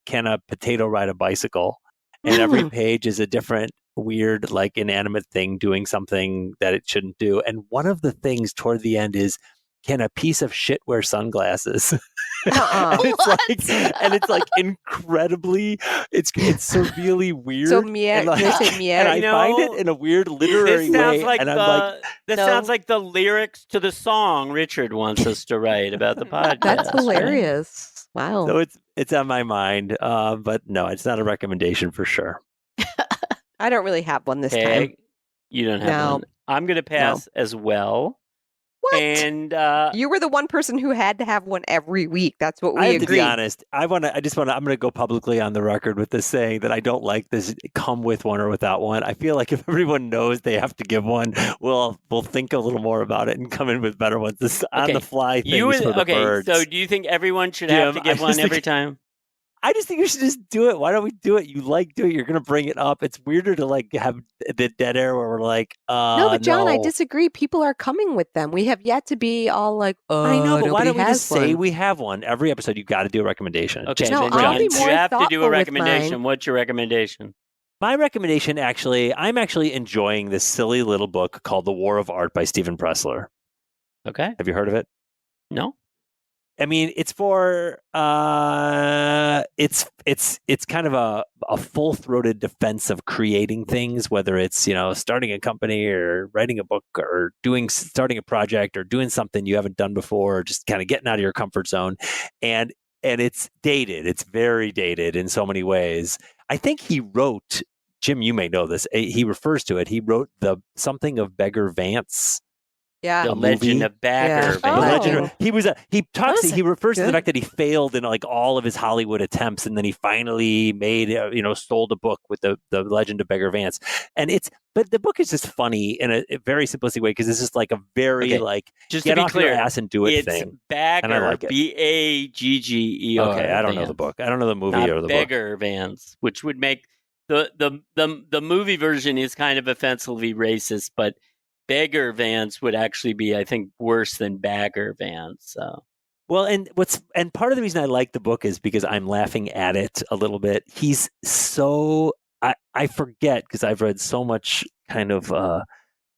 Can a Potato Ride a Bicycle? And every page is a different weird, like inanimate thing doing something that it shouldn't do. And one of the things toward the end is, can a piece of shit wear sunglasses? And it's like incredibly, it's surreally weird. So Mier, and they say Mier. and I find it in a weird literary way. And I'm like, this sounds like the lyrics to the song Richard wants us to write about the podcast. That's hilarious. Right? Wow. So it's on my mind, but no, it's not a recommendation for sure. I don't really have one this time. You don't have one. I'm going to pass as well. What? And you were the one person who had to have one every week. That's what we I have agreed. to be honest. I'm going to go publicly on the record with this saying that I don't like this come with one or without one. I feel like if everyone knows they have to give one, we'll think a little more about it and come in with better ones. This on the fly things for the birds. So do you think everyone should have to give one every time? I just think you should just do it. Why don't we do it? You like doing it. You're going to bring it up. It's weirder to like have the dead air where we're like, no, but John, I disagree. People are coming with them. We have yet to be all like, I know, but why don't we just say one. we have one? Every episode, you got to do a recommendation. Okay, No, then I'll John, be you more have to do a thoughtful with recommendation. mine. What's your recommendation? My recommendation, I'm actually enjoying this silly little book called The War of Art by Steven Pressfield. Okay. Have you heard of it? No. I mean, it's for it's kind of a full-throated defense of creating things, whether it's starting a company or writing a book or starting a project or doing something you haven't done before, or just kind of getting out of your comfort zone, and it's dated. It's very dated in so many ways. I think he wrote, Jim, you may know this. He refers to it. He wrote something of Beggar Vance. Yeah. The Legend of Bagger. Yeah. He refers to the fact that he failed in like all of his Hollywood attempts, and then he finally made sold a book with the Legend of Beggar Vance, but the book is just funny in a very simplistic way because it's just like a very just get to be off clear, your ass and do it it's thing. Bagger, and I like it. Bagger. Okay, I don't know the book. I don't know the movie Not or the Beggar Vance, which would make the movie version is kind of offensively racist, but Beggar Vance would actually be, I think, worse than Bagger Vance. So. Well, and part of the reason I like the book is because I'm laughing at it a little bit. He's so I forget because I've read so much kind of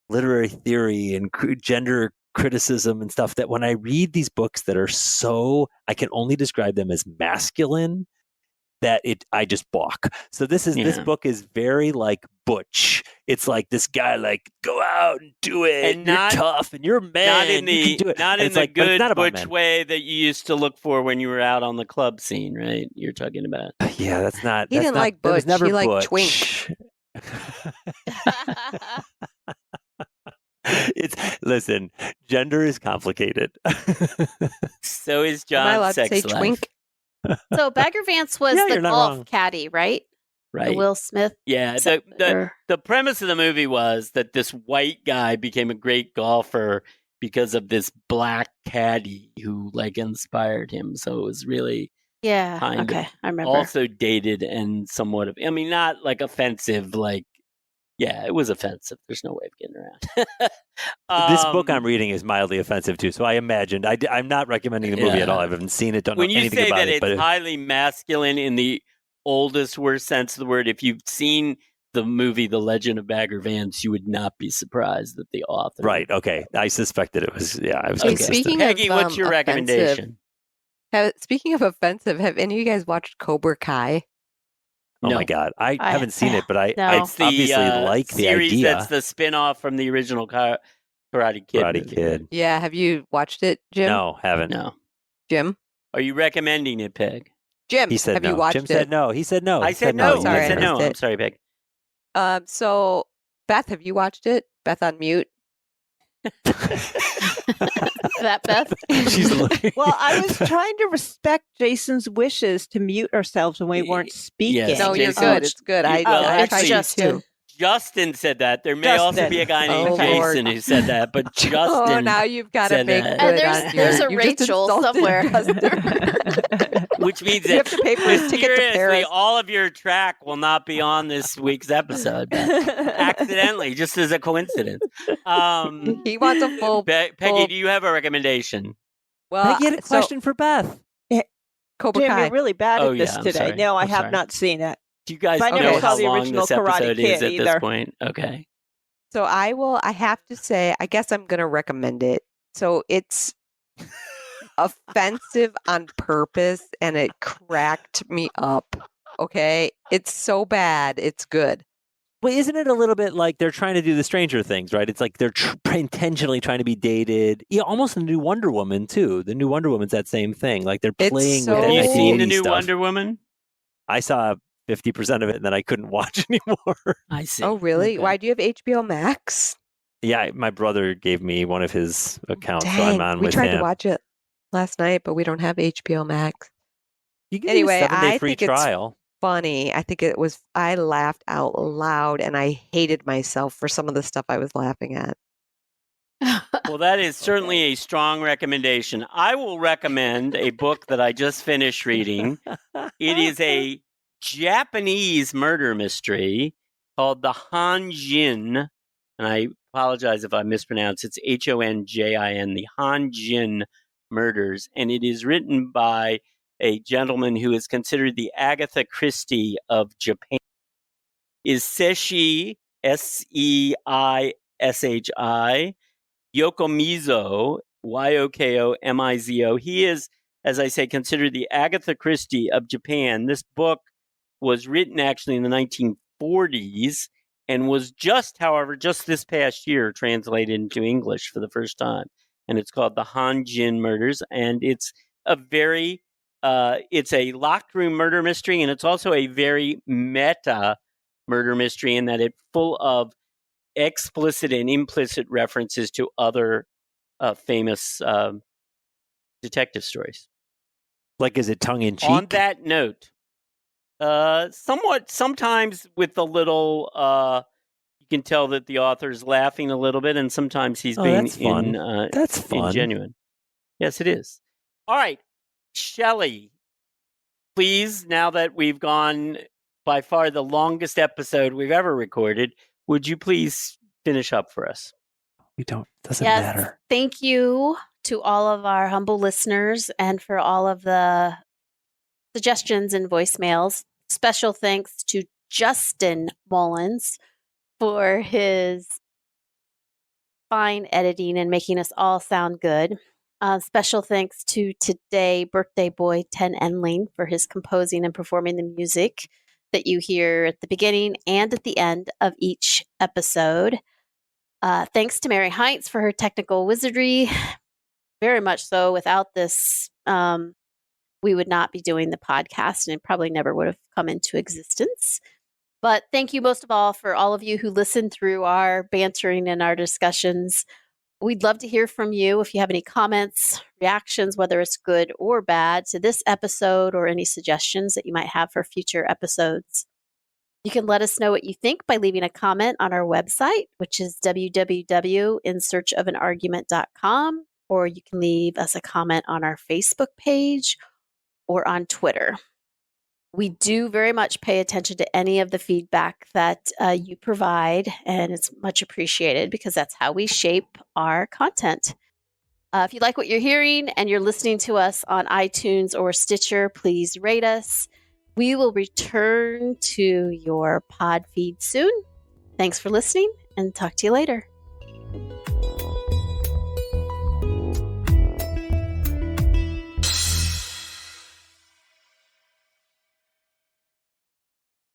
literary theory and gender criticism and stuff that when I read these books that are so, I can only describe them as masculine, that I just balk. So this book is very like butch. It's like this guy like, go out and do it. And you're tough and you're a man. Not in the good butch men. way that you used to look for when you were out on the club scene, right? You're talking about. Yeah, that's not. He didn't like butch. He liked twink. Listen, gender is complicated. So is John's Am I allowed sex to say life. twink? So Bagger Vance was the golf caddy, right? Right. The Will Smith. Yeah. The premise of the movie was that this white guy became a great golfer because of this black caddy who like inspired him. So it was really I remember. Also dated and somewhat of, I mean, not like offensive, like, yeah, it was offensive. There's no way of getting around. This book I'm reading is mildly offensive too, so I imagined. I'm not recommending the movie at all. I haven't seen it, don't know anything about it. When you say that it's highly masculine in the oldest, worst sense of the word, if you've seen the movie The Legend of Bagger Vance, you would not be surprised that the author... Right, okay. I suspected it was, I was consistent. Peggy, what's your recommendation? Speaking of offensive, have any of you guys watched Cobra Kai? Oh my God. I haven't seen it, but I obviously like the series idea. That's the spin-off from the original Karate Kid. Yeah, have you watched it, Jim? No, haven't. No. Jim? Are you recommending it, Peg? Jim, he said have no. you watched Jim it? said no. He said no. I said no. Sorry, I said no. I'm sorry, Peg. So, Beth, have you watched it? Beth on mute. That Beth? Well, I was trying to respect Jason's wishes to mute ourselves when we weren't speaking. Yes, No, you're Jason, good. It's good. I tried Justin. too. Justin said that. There may also be a guy named Jason who said that, but Justin. Oh, now you've got to make good And on there's your- a you just Rachel insulted somewhere. Justin. Which means You have to pay for his ticket to seriously, Paris. all of your track will not be on this week's episode. Accidentally, just as a coincidence. He wants a full. Peggy, do you have a recommendation? Well, Peggy had a question for Beth. Cobra Jim, Kai. you're really bad Oh, at this yeah, I'm today. sorry. No, I I'm have sorry. not seen it. Do you guys I know never saw how the long original this Karate episode is Kid at either. this point? Okay. So I have to say, I guess I'm going to recommend it. So it's offensive on purpose and it cracked me up. Okay. It's so bad. It's good. Well, isn't it a little bit like they're trying to do the Stranger Things, right? It's like they're intentionally trying to be dated. Yeah, almost the new Wonder Woman, too. The new Wonder Woman's that same thing. Like they're It's playing so- with Have you that seen the 1980s new stuff. Wonder Woman? I saw 50% of it and then I couldn't watch anymore. I see. Oh, really? Okay. Why do you have HBO Max? Yeah, my brother gave me one of his accounts, so Dang, I'm on we with tried him. to watch it last night, but we don't have HBO Max. You can Anyway, do a 7-day I free think it's trial. funny. I laughed out loud and I hated myself for some of the stuff I was laughing at. Well, that is certainly a strong recommendation. I will recommend a book that I just finished reading. It is a Japanese murder mystery called The Honjin, and I apologize if I mispronounce. It's Honjin, the Honjin Murders, and it is written by a gentleman who is considered the Agatha Christie of Japan. Is Seishi, Seishi, Yokomizo, Yokomizo. He is, as I say, considered the Agatha Christie of Japan. This book was written actually in the 1940s and was just this past year translated into English for the first time. And it's called The Honjin Murders. And it's it's a locked room murder mystery. And it's also a very meta murder mystery in that it's full of explicit and implicit references to other famous detective stories. Like, is it tongue-in-cheek? On that note, sometimes with a little, you can tell that the author's laughing a little bit, and sometimes he's being that's fun. That's fun. genuine. Yes, it is. All right, Shelly, please, now that we've gone by far the longest episode we've ever recorded, would you please finish up for us? Doesn't Yes, matter. thank you to all of our humble listeners and for all of the suggestions and voicemails. Special thanks to Justin Mullins for his fine editing and making us all sound good. Special thanks to today birthday boy 10 Enling for his composing and performing the music that you hear at the beginning and at the end of each episode. Thanks to Mary Heinz for her technical wizardry. Very much so. Without this, we would not be doing the podcast and it probably never would have come into existence. But thank you most of all for all of you who listen through our bantering and our discussions. We'd love to hear from you if you have any comments, reactions, whether it's good or bad, to this episode or any suggestions that you might have for future episodes. You can let us know what you think by leaving a comment on our website, which is www.insearchofanargument.com, or you can leave us a comment on our Facebook page or on Twitter. We do very much pay attention to any of the feedback that you provide, and it's much appreciated because that's how we shape our content. If you like what you're hearing and you're listening to us on iTunes or Stitcher, please rate us. We will return to your pod feed soon. Thanks for listening and talk to you later.